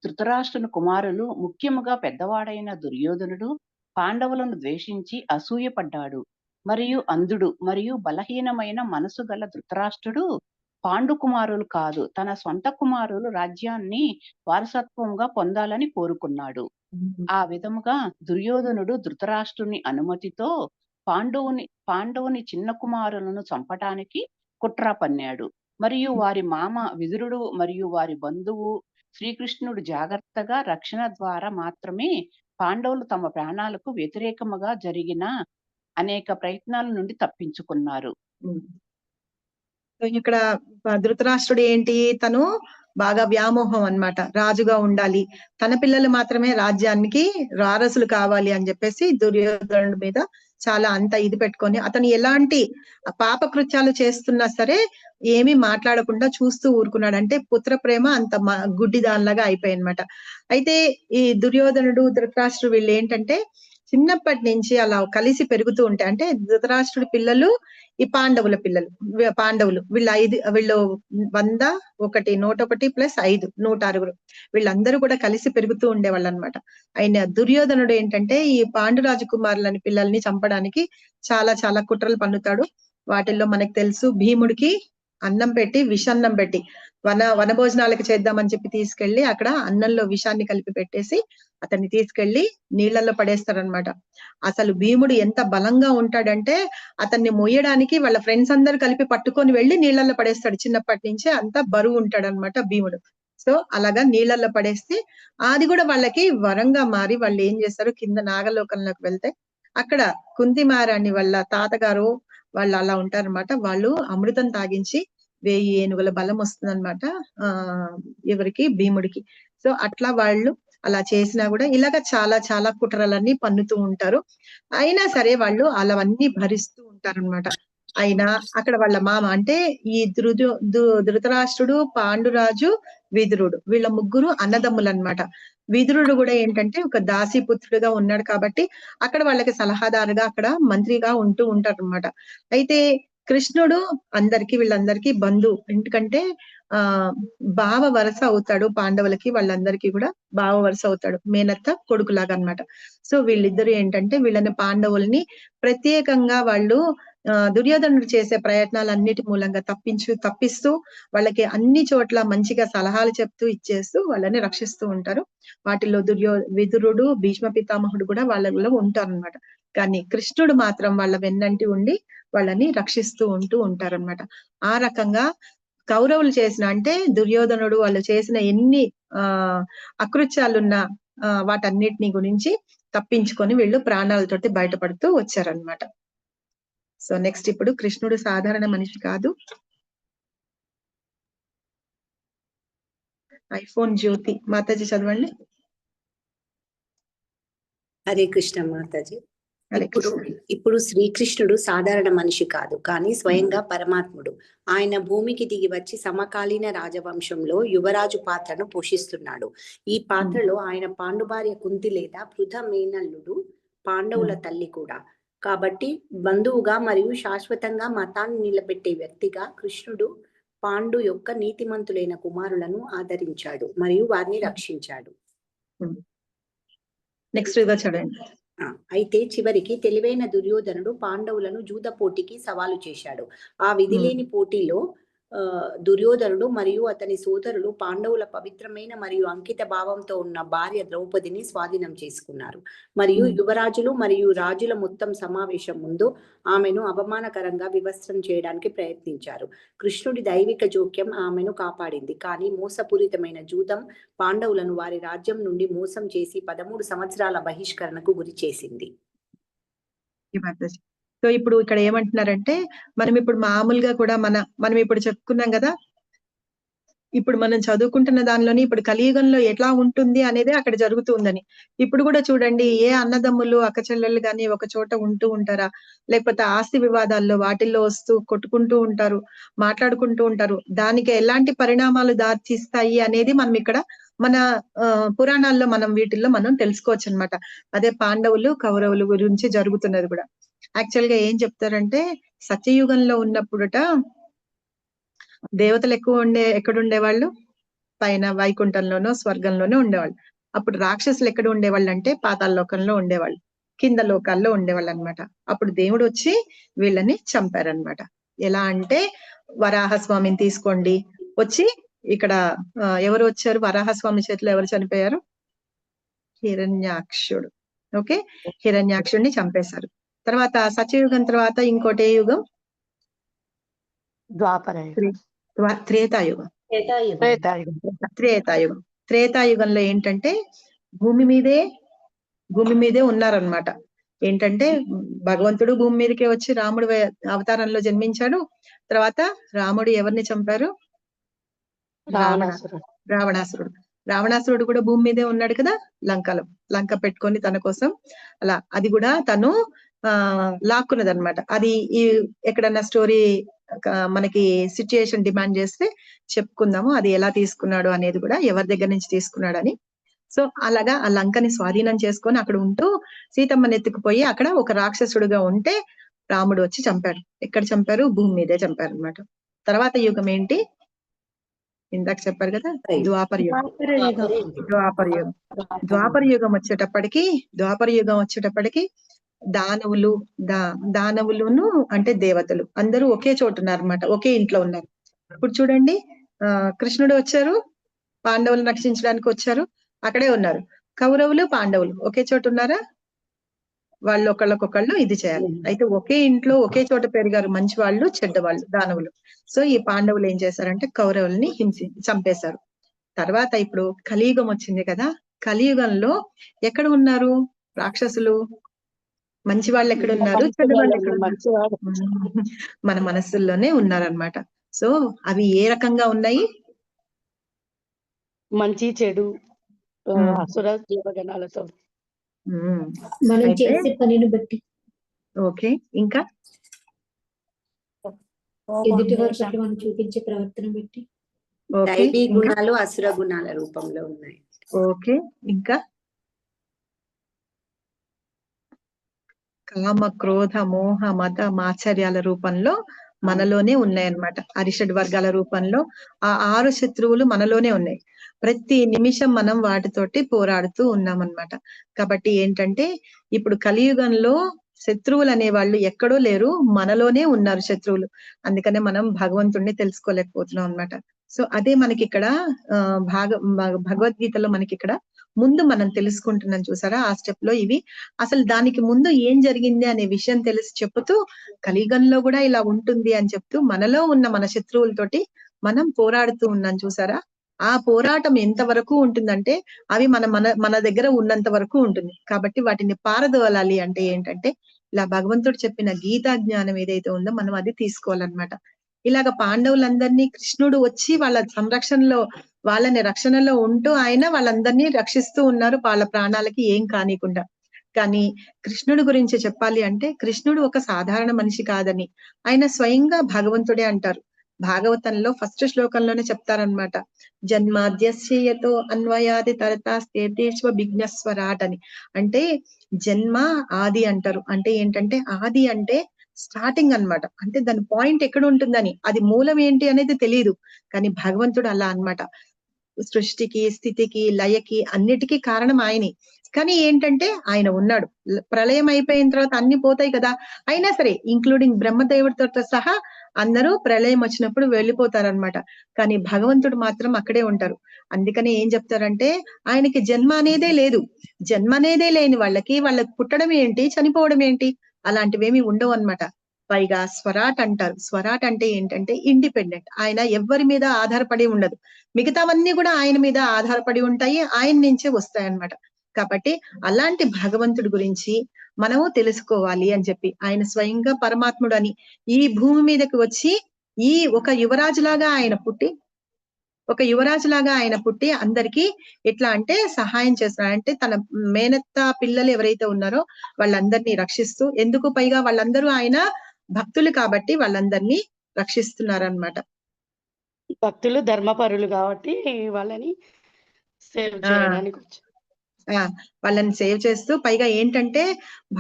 ధృతరాష్ట్రుని కుమారులు, ముఖ్యముగా పెద్దవాడైన దుర్యోధనుడు పాండవులను ద్వేషించి అసూయపడ్డాడు. మరియు అంధుడు మరియు బలహీనమైన మనసు గల ధృతరాష్ట్రుడు పాండు కుమారులు కాదు, తన సొంత కుమారులు రాజ్యాన్ని వారసత్వంగా పొందాలని కోరుకున్నాడు. ఆ విధముగా దుర్యోధనుడు ధృతరాష్ట్రుని అనుమతితో పాండవుని చిన్న కుమారులను చంపటానికి కుట్ర పన్నాడు. మరియు వారి మామ విదురుడు మరియు వారి బంధువు శ్రీకృష్ణుడు జాగ్రత్తగా రక్షణ ద్వారా మాత్రమే పాండవులు తమ ప్రాణాలకు వ్యతిరేకముగా జరిగిన అనేక ప్రయత్నాల నుండి తప్పించుకున్నారు. ఇక్కడ ధృతరాష్ట్రుడు ఏంటి, తను బాగా వ్యామోహం అన్నమాట, రాజుగా ఉండాలి, తన పిల్లలు మాత్రమే రాజ్యానికి వారసులు కావాలి అని చెప్పేసి దుర్యోధనుడి మీద చాలా అంత ఇది పెట్టుకొని అతను ఎలాంటి పాపకృత్యాలు చేస్తున్నా సరే ఏమీ మాట్లాడకుండా చూస్తూ ఊరుకున్నాడు. అంటే పుత్ర ప్రేమ అంత గుడ్డి దానిలాగా అయిపోయి అన్నమాట. అయితే ఈ దుర్యోధనుడు ధృతరాష్ట్రుడు వీళ్ళు ఏంటంటే చిన్నప్పటి నుంచి అలా కలిసి పెరుగుతూ ఉంటాయి. అంటే ధృతరాష్ట్రుడి పిల్లలు ఈ పాండవుల పిల్లలు, పాండవులు వీళ్ళు 100 101 ప్లస్ 5 106 వీళ్ళందరూ కూడా కలిసి పెరుగుతూ ఉండేవాళ్ళు అనమాట. ఆయన దుర్యోధనుడు ఏంటంటే ఈ పాండు రాజకుమారులని పిల్లల్ని చంపడానికి చాలా చాలా కుట్రలు పన్నుతాడు. వాటిల్లో మనకు తెలుసు, భీముడికి అన్నం పెట్టి విషన్నం పెట్టి వనభోజనాలకు చేద్దామని చెప్పి తీసుకెళ్లి అక్కడ అన్నంలో విషాన్ని కలిపి పెట్టేసి అతన్ని తీసుకెళ్లి నీళ్లలో పడేస్తారనమాట. అసలు భీముడు ఎంత బలంగా ఉంటాడంటే అతన్ని మొయ్యడానికి వాళ్ళ ఫ్రెండ్స్ అందరు కలిపి పట్టుకొని వెళ్లి నీళ్లలో పడేస్తాడు. చిన్నప్పటి నుంచే అంత బరువు ఉంటాడనమాట భీముడు. సో అలాగా నీళ్లలో పడేస్తే అది కూడా వాళ్ళకి వరంగా మారి వాళ్ళు ఏం చేస్తారు, కింద నాగలోకంలోకి వెళ్తే అక్కడ కుంతి మహారాణి వాళ్ళ తాతగారు వాళ్ళు అలా ఉంటారన్నమాట. వాళ్ళు అమృతం తాగించి 1000 ఏనుగుల బలం వస్తుందన్నమాట ఎవరికి, భీముడికి. సో అట్లా వాళ్ళు అలా చేసినా కూడా ఇలాగ చాలా చాలా కుట్రలన్నీ పన్నుతూ ఉంటారు. అయినా సరే వాళ్ళు అలావన్నీ భరిస్తూ ఉంటారన్నమాట. అయినా అక్కడ వాళ్ళ మామ అంటే ఈ ధృతరాష్ట్రుడు, పాండురాజు, విదురుడు వీళ్ళ ముగ్గురు అన్నదమ్ములు అన్నమాట. విదురుడు కూడా ఏంటంటే ఒక దాసీపుత్రుడుగా ఉన్నాడు కాబట్టి అక్కడ వాళ్ళకి సలహాదారుగా అక్కడ మంత్రిగా ఉంటూ ఉంటారు అనమాట. అయితే కృష్ణుడు వీళ్ళందరికీ బంధువు, ఎందుకంటే బావ వరస అవుతాడు పాండవులకి, వాళ్ళందరికీ కూడా బావ వరస అవుతాడు, మేనత్త కొడుకులాగా అన్నమాట. సో వీళ్ళిద్దరు ఏంటంటే వీళ్ళని పాండవుల్ని ప్రత్యేకంగా వాళ్ళు దుర్యోధనుడు చేసే ప్రయత్నాలన్నిటి మూలంగా తప్పిస్తూ వాళ్ళకి అన్ని చోట్ల మంచిగా సలహాలు చెప్తూ ఇచ్చేస్తూ వాళ్ళని రక్షిస్తూ ఉంటారు. వాటిల్లో విదురుడు, భీష్మ పితామహుడు కూడా వాళ్ళలో ఉంటారన్నమాట. కానీ కృష్ణుడు మాత్రం వాళ్ళ వెన్నంటి ఉండి వాళ్ళని రక్షిస్తూ ఉంటారన్నమాట. ఆ రకంగా కౌరవులు చేసిన, అంటే దుర్యోధనుడు వాళ్ళు చేసిన ఎన్ని అకృత్యాలున్నా వాటన్నిటిని గురించి తప్పించుకొని వీళ్ళు ప్రాణాలతోటి బయటపడుతూ వచ్చారనమాట. సో నెక్స్ట్ ఇప్పుడు కృష్ణుడు సాధారణ మనిషి కాదు. ఐఫోన్ జ్యోతి మాతాజీ చదవండి. హరే కృష్ణ మాతాజీ. హరే ఇప్పుడు శ్రీకృష్ణుడు సాధారణ మనిషి కాదు, కానీ స్వయంగా పరమాత్ముడు. ఆయన భూమికి దిగి వచ్చి సమకాలీన రాజవంశంలో యువరాజు పాత్రను పోషిస్తున్నాడు. ఈ పాత్రలో ఆయన పాండుభార్య కుంతి లేదా పృథ మేనల్లుడు, పాండవుల తల్లి కూడా. కాబట్టి బంధువుగా మరియు శాశ్వతంగా మతాన్ని నిలబెట్టే వ్యక్తిగా కృష్ణుడు పాండు యొక్క నీతిమంతులైన కుమారులను ఆదరించాడు మరియు వారిని రక్షించాడు. నెక్స్ట్ ఇదో చదవండి. అయితే చివరికి తెలివైన దుర్యోధనుడు పాండవులను జూద పోటీకి సవాలు చేశాడు. ఆ విధిలేని పోటీలో దుర్యోధనుడు మరియు అతని సోదరులు పాండవుల పవిత్రమైన మరియు అంకిత భావంతో ఉన్న భార్య ద్రౌపదిని స్వాధీనం చేసుకున్నారు. మరియు యువరాజులు మరియు రాజుల మొత్తం సమావేశం ముందు ఆమెను అవమానకరంగా వివస్త్రం చేయడానికి ప్రయత్నించారు. కృష్ణుడి దైవిక జోక్యం ఆమెను కాపాడింది, కానీ మోసపూరితమైన జూదం పాండవులను వారి రాజ్యం నుండి మోసం చేసి 13 సంవత్సరాల బహిష్కరణకు గురి చేసింది. సో ఇప్పుడు ఇక్కడ ఏమంటున్నారంటే, మనం ఇప్పుడు మామూలుగా కూడా మనం ఇప్పుడు చెప్పుకున్నాం కదా, ఇప్పుడు మనం చదువుకుంటున్న దానిలోని ఇప్పుడు కలియుగంలో ఎట్లా ఉంటుంది అనేది అక్కడ జరుగుతుందని. ఇప్పుడు కూడా చూడండి, ఏ అన్నదమ్ములు అక్క చెల్లెళ్ళు గాని ఒక చోట ఉంటూ ఉంటారా, లేకపోతే ఆస్తి వివాదాల్లో వాటిల్లో వస్తూ కొట్టుకుంటూ ఉంటారు, మాట్లాడుకుంటూ ఉంటారు. దానికి ఎలాంటి పరిణామాలు దారితీస్తాయి అనేది మనం ఇక్కడ మన పురాణాల్లో వీటిల్లో మనం తెలుసుకోవచ్చు అనమాట. అదే పాండవులు కౌరవులు గురించి జరుగుతున్నది కూడా. యాక్చువల్ గా ఏం చెప్తారంటే, సత్యయుగంలో ఉన్నప్పుడట దేవతలు ఎక్కువ ఎక్కడుండేవాళ్ళు, పైన వైకుంఠంలోనో స్వర్గంలోనో ఉండేవాళ్ళు. అప్పుడు రాక్షసులు ఎక్కడ ఉండేవాళ్ళు అంటే పాతాళ లోకంలో ఉండేవాళ్ళు, కింద లోకాల్లో ఉండేవాళ్ళు అనమాట. అప్పుడు దేవుడు వచ్చి వీళ్ళని చంపారనమాట. ఎలా అంటే, వరాహస్వామిని తీసుకోండి, వచ్చి ఇక్కడ ఎవరు వచ్చారు, వరాహస్వామి చేతిలో ఎవరు చనిపోయారు, హిరణ్యాక్షుడు. ఓకే, హిరణ్యాక్షుడిని చంపేశారు. తర్వాత సత్యయుగం తర్వాత ఇంకోటి ఏ యుగం, త్రేతాయుగం. త్రేతాయుగంలో ఏంటంటే భూమి మీదే ఉన్నారనమాట. ఏంటంటే భగవంతుడు భూమి మీదకే వచ్చి రాముడు అవతారంలో జన్మించాడు. తర్వాత రాముడు ఎవరిని చంపారు, రావణాసురుడు కూడా భూమి మీదే ఉన్నాడు కదా, లంక పెట్టుకొని తన కోసం అలా, అది కూడా తను లాక్కున్నది అనమాట. అది ఎక్కడన్నా స్టోరీ మనకి సిచ్యుయేషన్ డిమాండ్ చేస్తే చెప్పుకుందాము, అది ఎలా తీసుకున్నాడు అనేది కూడా, ఎవరి దగ్గర నుంచి తీసుకున్నాడు అని. సో అలాగా ఆ లంకని స్వాధీనం చేసుకొని అక్కడ ఉంటూ సీతమ్మని ఎత్తుకుపోయి అక్కడ ఒక రాక్షసుడుగా ఉంటే రాముడు వచ్చి చంపారు. ఎక్కడ చంపారు, భూమి మీదే చంపారు అనమాట. తర్వాత యుగం ఏంటి, ఇందాక చెప్పారు కదా, ద్వాపర యుగం వచ్చేటప్పటికి దానవులును అంటే దేవతలు అందరూ ఒకే చోట ఉన్నారు అనమాట, ఒకే ఇంట్లో ఉన్నారు. ఇప్పుడు చూడండి, కృష్ణుడు వచ్చారు, పాండవులను రక్షించడానికి వచ్చారు, అక్కడే ఉన్నారు. కౌరవులు పాండవులు ఒకే చోట ఉన్నారా, వాళ్ళు ఒకళ్ళకొకళ్ళు ఇది చేయాలి. అయితే ఒకే ఇంట్లో ఒకే చోట పెరిగారు మంచి వాళ్ళు చెడ్డవాళ్ళు, దానవులు. సో ఈ పాండవులు ఏం చేశారంటే కౌరవుల్ని చంపేశారు. తర్వాత ఇప్పుడు కలియుగం వచ్చింది కదా, కలియుగంలో ఎక్కడ ఉన్నారు రాక్షసులు, మంచి వాళ్ళు ఎక్కడ ఉన్నారు, చెడ్డ వాళ్ళు ఎక్కడ ఉన్నారు, మన మనస్సుల్లోనే ఉన్నారనమాట. సో అవి ఏ రకంగా ఉన్నాయి, మంచి చెడు అసుర జీవగణాలతో మనం చేసే పనిని బట్టి. ఓకే, ఇంకా ఎదుటి వారి పట్ల మనం చూపించే ప్రవర్తన బట్టి. దైవీ గుణాలు అసుర గుణాల రూపంలో ఉన్నాయి. ఓకే, ఇంకా కామ క్రోధ మోహ మత మాచర్యాల రూపంలో మనలోనే ఉన్నాయన్నమాట. అరిషడ్ వర్గాల రూపంలో ఆ 6 శత్రువులు మనలోనే ఉన్నాయి. ప్రతి నిమిషం మనం వాటితోటి పోరాడుతూ ఉన్నామన్నమాట. కాబట్టి ఏంటంటే ఇప్పుడు కలియుగంలో శత్రువులు అనే వాళ్ళు ఎక్కడో లేరు, మనలోనే ఉన్నారు శత్రువులు. అందుకనే మనం భగవంతుడిని తెలుసుకోలేకపోతున్నాం అన్నమాట. సో అదే మనకి ఇక్కడ భగవద్గీతలో మనకి ఇక్కడ ముందు మనం తెలుసుకుంటున్నాం చూసారా, ఆ స్టెప్ లో ఇవి అసలు దానికి ముందు ఏం జరిగింది అనే విషయం తెలిసి చెప్తూ కలియుగంలో కూడా ఇలా ఉంటుంది అని చెప్తూ మనలో ఉన్న మన శత్రువులతోటి మనం పోరాడుతూ ఉన్నాం చూసారా. ఆ పోరాటం ఎంత వరకు ఉంటుందంటే అవి మన దగ్గర ఉన్నంత వరకు ఉంటుంది. కాబట్టి వాటిని పారదోలాలి అంటే ఏంటంటే ఇలా భగవంతుడు చెప్పిన గీతా జ్ఞానం ఏదైతే ఉందో మనం అది తీసుకోవాలన్నమాట. ఇలాగ పాండవులందరినీ కృష్ణుడు వచ్చి వాళ్ళ సంరక్షణలో వాళ్ళని రక్షణలో ఉంటూ ఆయన వాళ్ళందరినీ రక్షిస్తూ ఉన్నారు, వాళ్ళ ప్రాణాలకి ఏం కానికుండా. కానీ కృష్ణుడి గురించి చెప్పాలి అంటే కృష్ణుడు ఒక సాధారణ మనిషి కాదని ఆయన స్వయంగా భగవంతుడే అంటారు. భాగవతంలో ఫస్ట్ శ్లోకంలోనే చెప్తారనమాట, జన్మాద్యస్యతో అన్వయాది తరతాస్తేతేశ్వ విఘ్నస్వరాట్ అని. అంటే జన్మ ఆది అంటారు. అంటే ఏంటంటే ఆది అంటే స్టార్టింగ్ అన్నమాట. అంటే దాని పాయింట్ ఎక్కడ ఉంటుందని, అది మూలం ఏంటి అనేది తెలియదు. కానీ భగవంతుడు అలా అన్నమాట. సృష్టికి, స్థితికి, లయకి అన్నిటికీ కారణం ఆయనే. కానీ ఏంటంటే ఆయన ఉన్నాడు. ప్రళయం అయిపోయిన తర్వాత అన్ని పోతాయి కదా, అయినా సరే ఇంక్లూడింగ్ బ్రహ్మదేవుడితో సహా అందరూ ప్రళయం వచ్చినప్పుడు వెళ్ళిపోతారనమాట. కానీ భగవంతుడు మాత్రం అక్కడే ఉంటారు. అందుకని ఏం చెప్తారంటే ఆయనకి జన్మ అనేదే లేదు. జన్మ అనేదే లేని వాళ్ళకి పుట్టడం ఏంటి, చనిపోవడం ఏంటి, అలాంటివేమి ఉండవు అన్నమాట. పైగా స్వరాట్ అంటారు. స్వరాట్ అంటే ఏంటంటే ఇండిపెండెంట్. ఆయన ఎవ్వరి మీద ఆధారపడి ఉండదు. మిగతావన్నీ కూడా ఆయన మీద ఆధారపడి ఉంటాయి, ఆయన నుంచే వస్తాయన్నమాట. కాబట్టి అలాంటి భగవంతుడి గురించి మనము తెలుసుకోవాలి అని చెప్పి ఆయన స్వయంగా పరమాత్ముడు అని ఈ భూమి మీదకి వచ్చి ఒక యువరాజులాగా ఆయన పుట్టి అందరికీ ఎట్లా అంటే సహాయం చేస్తున్నాడు. అంటే తన మేనత్త పిల్లలు ఎవరైతే ఉన్నారో వాళ్ళందరినీ రక్షిస్తూ, ఎందుకు పైగా వాళ్ళందరూ ఆయన భక్తులు కాబట్టి వాళ్ళందరినీ రక్షిస్తున్నారన్నమాట. భక్తులు ధర్మపరులు కాబట్టి వాళ్ళని సేవ్ చేయడానికి వచ్చారు. వాళ్ళని సేవ్ చేస్తూ పైగా ఏంటంటే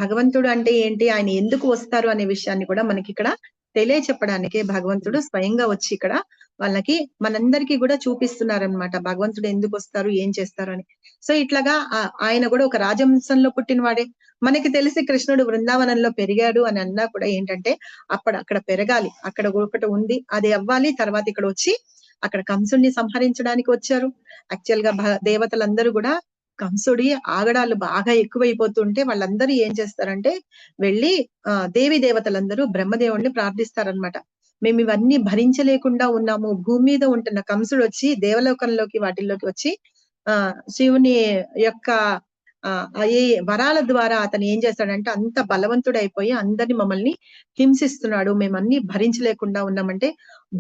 భగవంతుడు అంటే ఏంటి, ఆయన ఎందుకు వస్తారు అనే విషయాన్ని కూడా మనకి ఇక్కడ తెలియచెప్పడానికి భగవంతుడు స్వయంగా వచ్చి ఇక్కడ వాళ్ళకి మనందరికీ కూడా చూపిస్తున్నారనమాట. భగవంతుడు ఎందుకు వస్తారు, ఏం చేస్తారు అని. సో ఇట్లాగా ఆయన కూడా ఒక రాజవంశంలో పుట్టినవాడే. మనకి తెలిసి కృష్ణుడు బృందావనంలో పెరిగాడు అని అన్నా కూడా ఏంటంటే అక్కడ పెరగాలి, అక్కడ ఒకటి ఉంది, అది అవ్వాలి. తర్వాత ఇక్కడ వచ్చి అక్కడ కంసుడిని సంహరించడానికి వచ్చారు. యాక్చువల్ గా దేవతలందరూ కూడా కంసుడి ఆగడాలు బాగా ఎక్కువైపోతుంటే వాళ్ళందరూ ఏం చేస్తారంటే వెళ్ళి దేవి దేవతలందరూ బ్రహ్మదేవుడిని ప్రార్థిస్తారనమాట. మేము ఇవన్నీ భరించలేకుండా ఉన్నాము, భూమి మీద ఉంటున్న కంసుడు వచ్చి దేవలోకంలోకి వాటిల్లోకి వచ్చి శివుని యొక్క ఈ వరాల ద్వారా అతను ఏం చేస్తాడంటే అంత బలవంతుడైపోయి అందరిని మమ్మల్ని హింసిస్తున్నాడు, మేమన్నీ భరించలేకుండా ఉన్నామంటే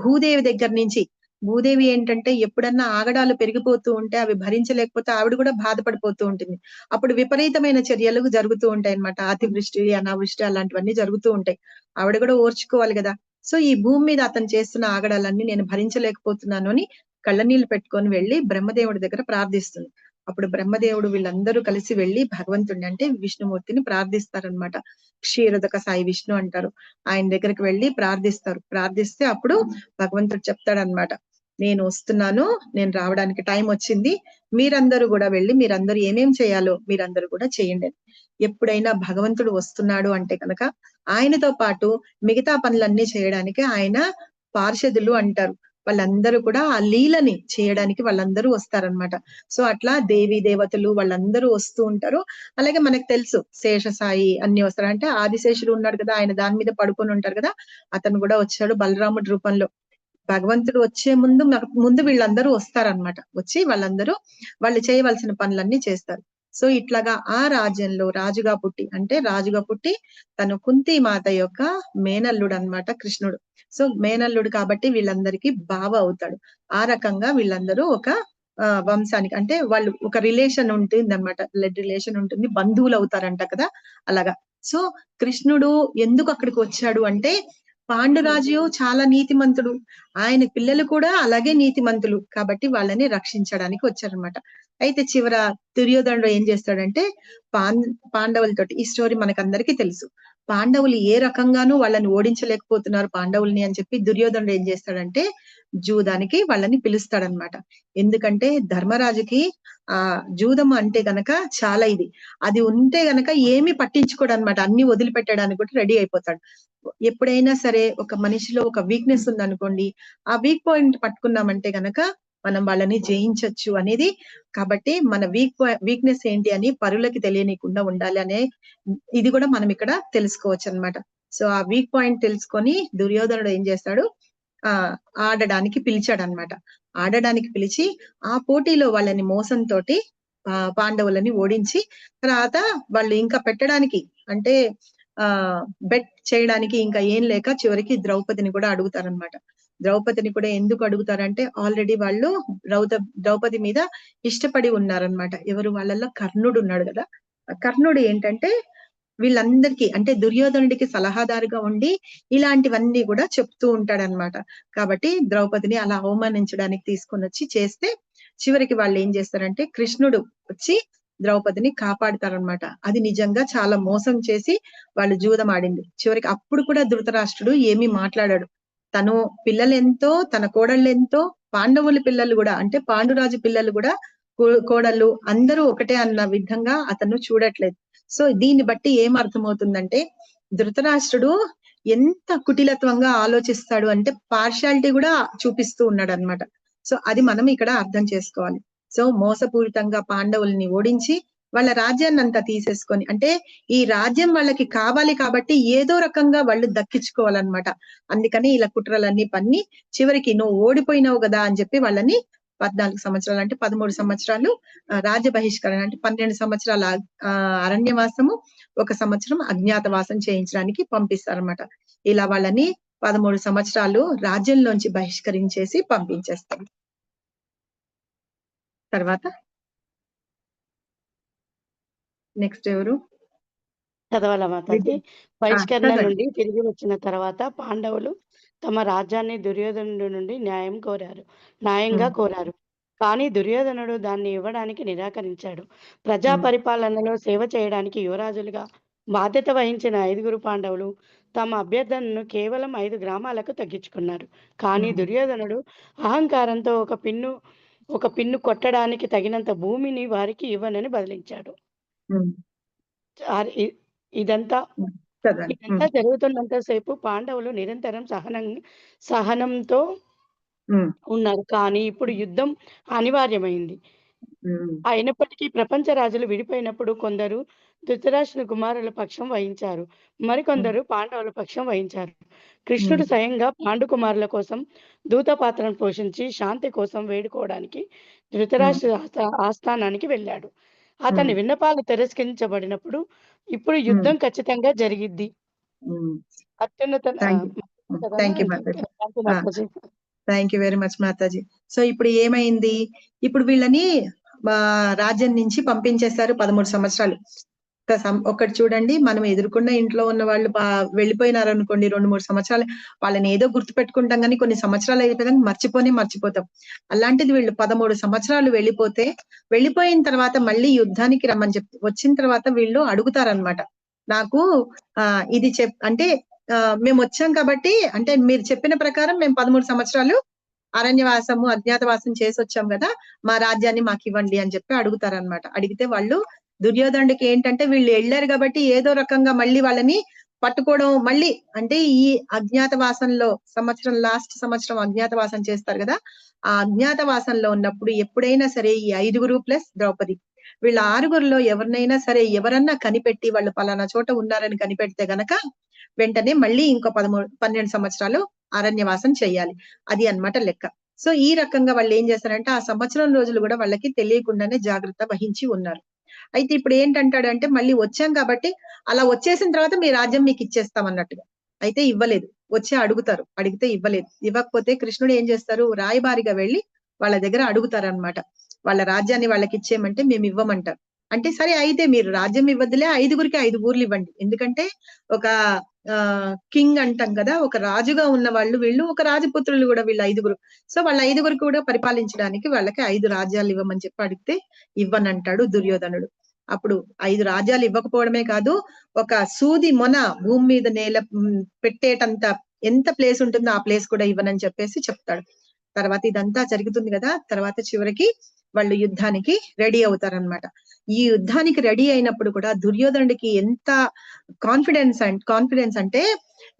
భూదేవి దగ్గర నుంచి, భూదేవి ఏంటంటే ఎప్పుడన్నా ఆగడాలు పెరిగిపోతూ ఉంటే అవి భరించలేకపోతే ఆవిడ కూడా బాధపడిపోతూ ఉంటుంది. అప్పుడు విపరీతమైన చర్యలు జరుగుతూ ఉంటాయి అన్నమాట. అతివృష్టి, అనావృష్టి అలాంటివన్నీ జరుగుతూ ఉంటాయి. ఆవిడ కూడా ఓర్చుకోవాలి కదా. సో ఈ భూమి మీద అతను చేస్తున్న ఆగడాలన్నీ నేను భరించలేకపోతున్నాను అని కళ్ళనీళ్లు పెట్టుకొని వెళ్ళి బ్రహ్మదేవుడి దగ్గర ప్రార్థిస్తుంది. అప్పుడు బ్రహ్మదేవుడు వీళ్ళందరూ కలిసి వెళ్ళి భగవంతుడిని అంటే విష్ణుమూర్తిని ప్రార్థిస్తారనమాట. క్షీరదక సాయి విష్ణు అంటారు. ఆయన దగ్గరికి వెళ్ళి ప్రార్థిస్తారు. ప్రార్థిస్తే అప్పుడు భగవంతుడు చెప్తాడనమాట, నేను వస్తున్నాను, నేను రావడానికి టైం వచ్చింది, మీరందరూ కూడా వెళ్ళి మీరందరూ ఏమేం చేయాలో మీరందరూ కూడా చేయండి. ఎప్పుడైనా భగవంతుడు వస్తున్నాడు అంటే కనుక ఆయనతో పాటు మిగతా పనులన్నీ చేయడానికి ఆయన పార్షదులు అంటారు. వాళ్ళందరూ కూడా ఆ లీలని చేయడానికి వాళ్ళందరూ వస్తారనమాట. సో అట్లా దేవి దేవతలు వాళ్ళందరూ వస్తూ ఉంటారు. అలాగే మనకు తెలుసు శేషసాయి అన్ని వస్తారు. అంటే ఆదిశేషుడు ఉన్నాడు కదా, ఆయన దాని మీద పడుకొని ఉంటారు కదా, అతను కూడా వచ్చాడు బలరాముడి రూపంలో. భగవంతుడు వచ్చే ముందు వీళ్ళందరూ వస్తారనమాట. వచ్చి వాళ్ళందరూ వాళ్ళు చేయవలసిన పనులన్నీ చేస్తారు. సో ఇట్లాగా ఆ రాజ్యంలో రాజుగా పుట్టి తను కుంతి మాత యొక్క మేనల్లుడు అన్నమాట కృష్ణుడు. సో మేనల్లుడు కాబట్టి వీళ్ళందరికీ బావ అవుతాడు. ఆ రకంగా వీళ్ళందరూ ఒక వంశానికి అంటే వాళ్ళు ఒక రిలేషన్ ఉంటుంది అనమాట, బ్లడ్ రిలేషన్ ఉంటుంది, బంధువులు అవుతారంట కదా అలాగా. సో కృష్ణుడు ఎందుకు అక్కడికి వచ్చాడు అంటే పాండురాజు చాలా నీతిమంతుడు, ఆయన పిల్లలు కూడా అలాగే నీతిమంతులు కాబట్టి వాళ్ళని రక్షించడానికి వచ్చారనమాట. అయితే చివర దుర్యోధనుడు ఏం చేస్తాడంటే పాండవులతోటి, ఈ స్టోరీ మనకందరికీ తెలుసు, పాండవులు ఏ రకంగానూ వాళ్ళని ఓడించలేకపోతున్నారు పాండవుల్ని అని చెప్పి దుర్యోధనుడు ఏం చేస్తాడంటే జూదానికి వాళ్ళని పిలుస్తాడనమాట. ఎందుకంటే ధర్మరాజుకి జూదం అంటే గనక చాలా ఇది, అది ఉంటే గనక ఏమీ పట్టించుకోడు అనమాట, అన్ని వదిలిపెట్టడానికి కూడా రెడీ అయిపోతాడు. ఎప్పుడైనా సరే ఒక మనిషిలో ఒక వీక్నెస్ ఉందనుకోండి, ఆ వీక్ పాయింట్ పట్టుకున్నామంటే గనక మనం వాళ్ళని జయించొచ్చు అనేది. కాబట్టి మన వీక్నెస్ ఏంటి అని పరులకి తెలియనీయకుండా ఉండాలి అనే ఇది కూడా మనం ఇక్కడ తెలుసుకోవచ్చు అన్నమాట. సో ఆ వీక్ పాయింట్ తెలుసుకొని దుర్యోధనుడు ఏం చేస్తాడు, ఆడడానికి పిలిచాడు అనమాట. ఆడడానికి పిలిచి ఆ పోటీలో వాళ్ళని మోసంతో పాండవులని ఓడించి, తర్వాత వాళ్ళు ఇంకా పెట్టడానికి అంటే బెట్ చేయడానికి ఇంకా ఏం లేక చివరికి ద్రౌపదిని కూడా అడుగుతారనమాట. ద్రౌపదిని కూడా ఎందుకు అడుగుతారంటే ఆల్రెడీ వాళ్ళు ద్రౌపది మీద ఇష్టపడి ఉన్నారనమాట. ఎవరు వాళ్ళల్లో కర్ణుడు ఉన్నాడు కదా, కర్ణుడు ఏంటంటే వీళ్ళందరికీ అంటే దుర్యోధనుడికి సలహాదారుగా ఉండి ఇలాంటివన్నీ కూడా చెప్తూ ఉంటాడనమాట. కాబట్టి ద్రౌపదిని అలా అవమానించడానికి తీసుకొని వచ్చి చేస్తే చివరికి వాళ్ళు ఏం చేస్తారంటే కృష్ణుడు వచ్చి ద్రౌపదిని కాపాడుతారనమాట. అది నిజంగా చాలా మోసం చేసి వాళ్ళు జూదం ఆడింది. చివరికి అప్పుడు కూడా ధృతరాష్ట్రుడు ఏమీ మాట్లాడాడు. తను పిల్లలెంతో, తన కోడళ్ళెంతో, పాండవుల పిల్లలు కూడా అంటే పాండురాజు పిల్లలు కూడా కోడళ్ళు అందరూ ఒకటే అన్న విధంగా అతను చూడట్లేదు. సో దీన్ని బట్టి ఏం అర్థమవుతుందంటే ధృతరాష్ట్రుడు ఎంత కుటిలత్వంగా ఆలోచిస్తాడు అంటే పార్షాలిటీ కూడా చూపిస్తూ ఉన్నాడు అనమాట. సో అది మనం ఇక్కడ అర్థం చేసుకోవాలి. సో మోసపూరితంగా పాండవుల్ని ఓడించి వాళ్ళ రాజ్యాన్ని అంతా తీసేసుకొని, అంటే ఈ రాజ్యం వాళ్ళకి కావాలి కాబట్టి ఏదో రకంగా వాళ్ళు దక్కించుకోవాలన్నమాట. అందుకని ఇలా కుట్రలన్నీ పన్ని చివరికి నువ్వు ఓడిపోయినావు కదా అని చెప్పి వాళ్ళని 14 సంవత్సరాలు అంటే 13 సంవత్సరాలు రాజ్య బహిష్కరణ అంటే 12 సంవత్సరాల అరణ్యవాసము, 1 సంవత్సరం అజ్ఞాతవాసం చేయించడానికి పంపిస్తారన్నమాట. ఇలా వాళ్ళని 13 సంవత్సరాలు రాజ్యంలోంచి బహిష్కరించేసి పంపించేస్తారు. తర్వాత నెక్స్ట్ ఎవరు చదవాలా మాతాజీ? బహిష్కరణ నుండి తిరిగి వచ్చిన తర్వాత పాండవులు తమ రాజ్యాన్ని దుర్యోధనుడి నుండి న్యాయంగా కోరారు. కానీ దుర్యోధనుడు దాన్ని ఇవ్వడానికి నిరాకరించాడు. ప్రజా పరిపాలనలో సేవ చేయడానికి యువరాజులుగా బాధ్యత వహించిన 5 పాండవులు తమ అభ్యర్థనను కేవలం 5 గ్రామాలకు తగ్గించుకున్నారు. కానీ దుర్యోధనుడు అహంకారంతో ఒక పిన్ను కొట్టడానికి తగినంత భూమిని వారికి ఇవ్వనని బదిలించాడు. ఇదంతా జరుగుతున్నంతసేపు పాండవులు నిరంతరం సహనంతో ఉన్నారు. కానీ ఇప్పుడు యుద్ధం అనివార్యమైంది. అయినప్పటికీ ప్రపంచ రాజులు విడిపోయినప్పుడు కొందరు ధృతరాష్ట్రుని కుమారుల పక్షం వహించారు, మరికొందరు పాండవుల పక్షం వహించారు. కృష్ణుడు స్వయంగా పాండు కుమారుల కోసం దూత పాత్రను పోషించి శాంతి కోసం వేడుకోవడానికి ధృతరాష్ట్ర ఆస్థానానికి వెళ్ళాడు. అతని విన్నపాలు తిరస్కరించబడినప్పుడు ఇప్పుడు యుద్ధం ఖచ్చితంగా జరిగిద్ది. Thank you very much Mataji. So ఇప్పుడు ఏమైంది, ఇప్పుడు వీళ్ళని రాజ్యం నుంచి పంపించేశారు 13 సంవత్సరాలు. ఒకటి చూడండి, మనం ఎదుర్కొన్న ఇంట్లో ఉన్న వాళ్ళు వెళ్ళిపోయినారు అనుకోండి 2-3 సంవత్సరాలు, వాళ్ళని ఏదో గుర్తు పెట్టుకుంటాం కానీ కొన్ని సంవత్సరాలు అయిపోయాక మర్చిపోతాం. అలాంటిది వీళ్ళు 13 సంవత్సరాలు వెళ్ళిపోయిన తర్వాత మళ్ళీ యుద్ధానికి రమ్మని చెప్పి వచ్చిన తర్వాత వీళ్ళు అడుగుతారనమాట, నాకు ఇది అంటే మేము వచ్చాం కాబట్టి అంటే మీరు చెప్పిన ప్రకారం మేము 13 సంవత్సరాలు అరణ్యవాసము అజ్ఞాతవాసం చేసి వచ్చాం కదా, మా రాజ్యాన్ని మాకు ఇవ్వండి అని చెప్పి అడుగుతారనమాట. అడిగితే వాళ్ళు దుర్యోధనుడికి ఏంటంటే వీళ్ళు వెళ్ళారు కాబట్టి ఏదో రకంగా మళ్ళీ వాళ్ళని పట్టుకోవడం, మళ్ళీ అంటే ఈ అజ్ఞాతవాసంలో లాస్ట్ సంవత్సరం అజ్ఞాతవాసం చేస్తారు కదా, ఆ అజ్ఞాతవాసంలో ఉన్నప్పుడు ఎప్పుడైనా సరే ఈ 5 ప్లస్ ద్రౌపది వీళ్ళ 6లో ఎవరినైనా సరే ఎవరన్నా కనిపెట్టి వాళ్ళు పలానా చోట ఉన్నారని కనిపెడితే గనక వెంటనే మళ్ళీ ఇంకో 12 సంవత్సరాలు అరణ్యవాసం చేయాలి. అది అన్నమాట లెక్క. సో ఈ రకంగా వాళ్ళు ఏం చేస్తారంటే ఆ సంవత్సరం రోజులు కూడా వాళ్ళకి తెలియకుండానే జాగ్రత్త వహించి ఉన్నారు. అయితే ఇప్పుడు ఏంటంటాడంటే మళ్ళీ వచ్చాం కాబట్టి అలా వచ్చేసిన తర్వాత మీ రాజ్యం మీకు ఇచ్చేస్తాం అన్నట్టుగా. అయితే ఇవ్వలేదు, వచ్చి అడుగుతారు, అడిగితే ఇవ్వలేదు. ఇవ్వకపోతే కృష్ణుడు ఏం చేస్తారు, రాయబారిగా వెళ్ళి వాళ్ళ దగ్గర అడుగుతారనమాట. వాళ్ళ రాజ్యాన్ని వాళ్ళకి ఇచ్చేయమంటే మేము ఇవ్వమంటారు. అంటే సరే అయితే మీరు రాజ్యం ఇవ్వద్దులే, 5కి 5 ఊర్లు ఇవ్వండి. ఎందుకంటే ఒక కింగ్ అంటాం కదా, ఒక రాజుగా ఉన్న వాళ్ళు వీళ్ళు, ఒక రాజపుత్రులు కూడా వీళ్ళు 5. సో వాళ్ళ 5 కూడా పరిపాలించడానికి వాళ్ళకి 5 రాజ్యాలు ఇవ్వమని చెప్పి అడిగితే ఇవ్వనంటాడు దుర్యోధనుడు. అప్పుడు 5 రాజ్యాలు ఇవ్వకపోవడమే కాదు, ఒక సూది మొన భూమి మీద పెట్టేటంత ఎంత ప్లేస్ ఉంటుందో ఆ ప్లేస్ కూడా ఇవ్వనని చెప్పేసి చెప్తాడు. తర్వాత ఇదంతా జరుగుతుంది కదా, తర్వాత చివరికి వాళ్ళు యుద్ధానికి రెడీ అవుతారనమాట. ఈ యుద్ధానికి రెడీ అయినప్పుడు కూడా దుర్యోధనుడికి ఎంత కాన్ఫిడెన్స్ అంటే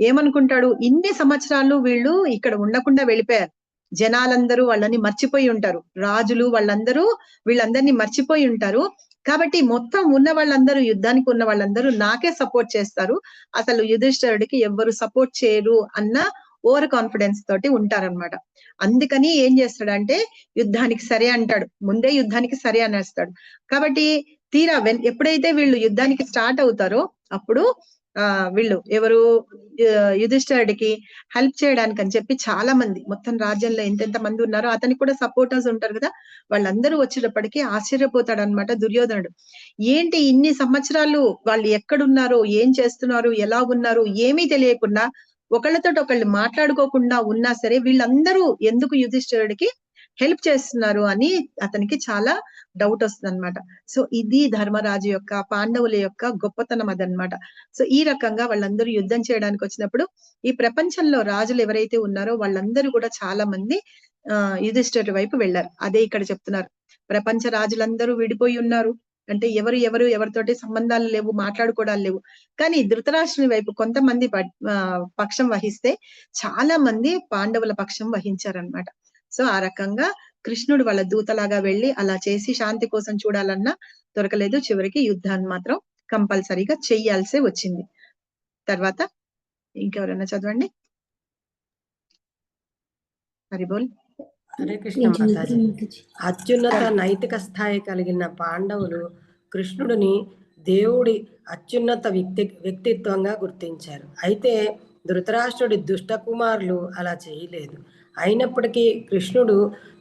ఏమనుకుంటాడు, ఇన్ని సంవత్సరాలు వీళ్ళు ఇక్కడ ఉండకుండా వెళ్ళిపోయారు, జనాలందరూ వాళ్ళని మర్చిపోయి ఉంటారు, రాజులు వీళ్ళందరినీ మర్చిపోయి ఉంటారు. కాబట్టి మొత్తం ఉన్న వాళ్ళందరూ, యుద్ధానికి ఉన్న వాళ్ళందరూ నాకే సపోర్ట్ చేస్తారు, అసలు యుధిష్ఠిరుడికి ఎవ్వరు సపోర్ట్ చేయరు అన్న ఓవర్ కాన్ఫిడెన్స్ తోటి ఉంటారనమాట. అందుకని ఏం చేస్తాడంటే యుద్ధానికి సరే అంటాడు, ముందే యుద్ధానికి సరే అనేస్తాడు. కాబట్టి తీరా ఎప్పుడైతే వీళ్ళు యుద్ధానికి స్టార్ట్ అవుతారో అప్పుడు వీళ్ళు ఎవరు యుధిష్ఠిరుడికి హెల్ప్ చేయడానికి అని చెప్పి చాలా మంది, మొత్తం రాజ్యంలో ఎంతెంత మంది ఉన్నారో అతనికి కూడా సపోర్టర్స్ ఉంటారు కదా, వాళ్ళందరూ వచ్చేటప్పటికి ఆశ్చర్యపోతాడు అనమాట దుర్యోధనుడు. ఏంటి ఇన్ని సంవత్సరాలు వాళ్ళు ఎక్కడున్నారో, ఏం చేస్తున్నారు, ఎలా ఉన్నారు ఏమీ తెలియకుండా, ఒకళ్ళతో ఒకళ్ళు మాట్లాడుకోకుండా ఉన్నా సరే వీళ్ళందరూ ఎందుకు యుధిష్ఠిరుడికి హెల్ప్ చేస్తున్నారు అని అతనికి చాలా డౌట్ వస్తుంది అనమాట. సో ఇది ధర్మరాజు యొక్క, పాండవుల యొక్క గొప్పతనం అదనమాట. సో ఈ రకంగా వాళ్ళందరూ యుద్ధం చేయడానికి వచ్చినప్పుడు ఈ ప్రపంచంలో రాజులు ఎవరైతే ఉన్నారో వాళ్ళందరూ కూడా చాలా మంది యుధిష్ఠిరుడి వైపు వెళ్ళారు. అదే ఇక్కడ చెప్తున్నారు, ప్రపంచ రాజులందరూ విడిపోయి ఉన్నారు అంటే ఎవరితోటి సంబంధాలు లేవు, మాట్లాడుకోవడాలు లేవు. కానీ ధృతరాష్ట్రుని వైపు కొంతమంది పక్షం వహిస్తే చాలా మంది పాండవుల పక్షం వహించారనమాట. సో ఆ రకంగా కృష్ణుడు వాళ్ళ దూతలాగా వెళ్ళి అలా చేసి శాంతి కోసం చూడాలన్నా దొరకలేదు, చివరికి యుద్ధాన్ని మాత్రం కంపల్సరీగా చెయ్యాల్సే వచ్చింది. తర్వాత ఇంకెవరైనా చదవండి. హరిబోల్. హరే కృష్ణ మాతాజీ. అత్యున్నత నైతిక స్థాయి కలిగిన పాండవులు కృష్ణుడిని దేవుడి అత్యున్నత వ్యక్తిత్వంగా గుర్తించారు. అయితే ధృతరాష్ట్రుడి దుష్ట కుమారులు అలా చేయలేదు. అయినప్పటికీ కృష్ణుడు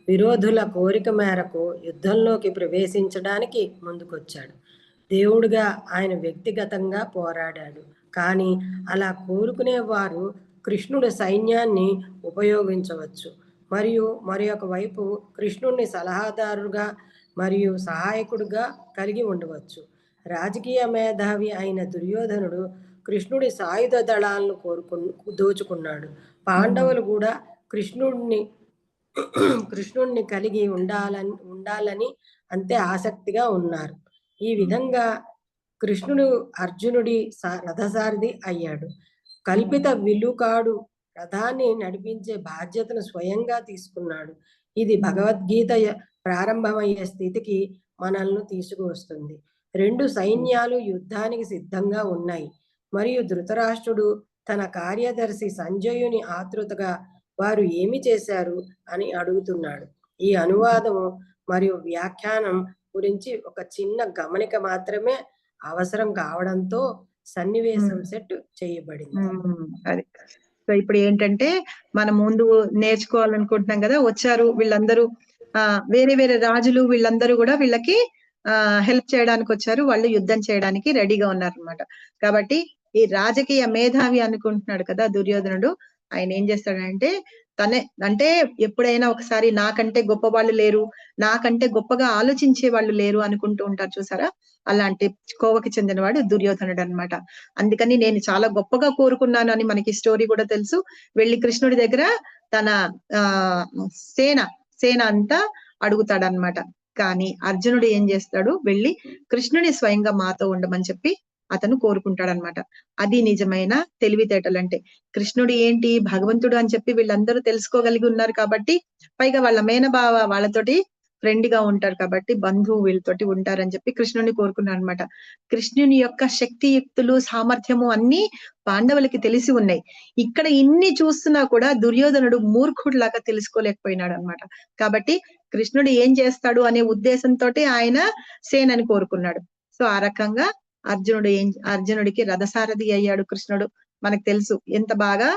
విరోధుల కోరిక మేరకు యుద్ధంలోకి ప్రవేశించడానికి ముందుకొచ్చాడు. దేవుడిగా ఆయన వ్యక్తిగతంగా పోరాడాడు. కానీ అలా కోరుకునేవారు కృష్ణుడి సైన్యాన్ని ఉపయోగించవచ్చు మరియు మరొక వైపు కృష్ణుడిని సలహాదారుగా మరియు సహాయకుడిగా కలిగి ఉండవచ్చు. రాజకీయ మేధావి అయిన దుర్యోధనుడు కృష్ణుడి సాయుధ దళాలను దోచుకున్నాడు. పాండవులు కూడా కృష్ణుడిని కలిగి ఉండాలని అంతే ఆసక్తిగా ఉన్నారు. ఈ విధంగా కృష్ణుడు అర్జునుడి రథసారథి అయ్యాడు. కల్పిత విలుకాడు రథాన్ని నడిపించే బాధ్యతను స్వయంగా తీసుకున్నాడు. ఇది భగవద్గీత ప్రారంభమయ్యే స్థితికి మనల్ని తీసుకువస్తుంది. 2 సైన్యాలు యుద్ధానికి సిద్ధంగా ఉన్నాయి మరియు ధృతరాష్ట్రుడు తన కార్యదర్శి సంజయుని ఆతృతగా వారు ఏమి చేశారు అని అడుగుతున్నాడు. ఈ అనువాదము మరియు వ్యాఖ్యానం గురించి ఒక చిన్న గమనిక మాత్రమే అవసరం కావడంతో సన్నివేశం సెట్ చేయబడింది. అది సో ఇప్పుడు ఏంటంటే మనం ముందు నేర్చుకోవాలనుకుంటున్నాం కదా, వచ్చారు వీళ్ళందరూ వేరే వేరే రాజులు, వీళ్ళందరూ కూడా వీళ్ళకి హెల్ప్ చేయడానికి వచ్చారు, వాళ్ళు యుద్ధం చేయడానికి రెడీగా ఉన్నారనమాట. కాబట్టి ఈ రాజకీయ మేధావి అనుకుంటున్నాడు కదా దుర్యోధనుడు, ఆయన ఏం చేస్తాడంటే అంటే ఎప్పుడైనా ఒకసారి నాకంటే గొప్ప వాళ్ళు లేరు, నాకంటే గొప్పగా ఆలోచించే వాళ్ళు లేరు అనుకుంటూ ఉంటారు చూసారా, అలాంటి కోవకి చెందినవాడు దుర్యోధనుడు అనమాట. అందుకని నేను చాలా గొప్పగా కోరుకున్నాను అని మనకి స్టోరీ కూడా తెలుసు. వెళ్ళి కృష్ణుడి దగ్గర తన సేన అంతా అడుగుతాడనమాట. కానీ అర్జునుడు ఏం చేస్తాడు, వెళ్ళి కృష్ణుడి స్వయంగా మాతో ఉండమని చెప్పి అతను కోరుకుంటాడనమాట. అది నిజమైన తెలివితేటలు అంటే. కృష్ణుడు ఏంటి, భగవంతుడు అని చెప్పి వీళ్ళందరూ తెలుసుకోగలిగి ఉన్నారు కాబట్టి, పైగా వాళ్ళ మేనబావ వాళ్ళతోటి ఫ్రెండ్ గా ఉంటారు కాబట్టి, బంధువు వీళ్ళతోటి ఉంటారని చెప్పి కృష్ణుని కోరుకున్నాడు అనమాట. కృష్ణుని యొక్క శక్తియుక్తులు, సామర్థ్యము అన్ని పాండవులకి తెలిసి ఉన్నాయి. ఇక్కడ ఇన్ని చూస్తున్నా కూడా దుర్యోధనుడు మూర్ఖుడిలాగా తెలుసుకోలేకపోయినాడు అనమాట. కాబట్టి కృష్ణుడు ఏం చేస్తాడు అనే ఉద్దేశంతో ఆయన సేనని కోరుకున్నాడు. సో ఆ రకంగా అర్జునుడికి రథసారథి అయ్యాడు కృష్ణుడు. మనకు తెలుసు ఎంత బాగా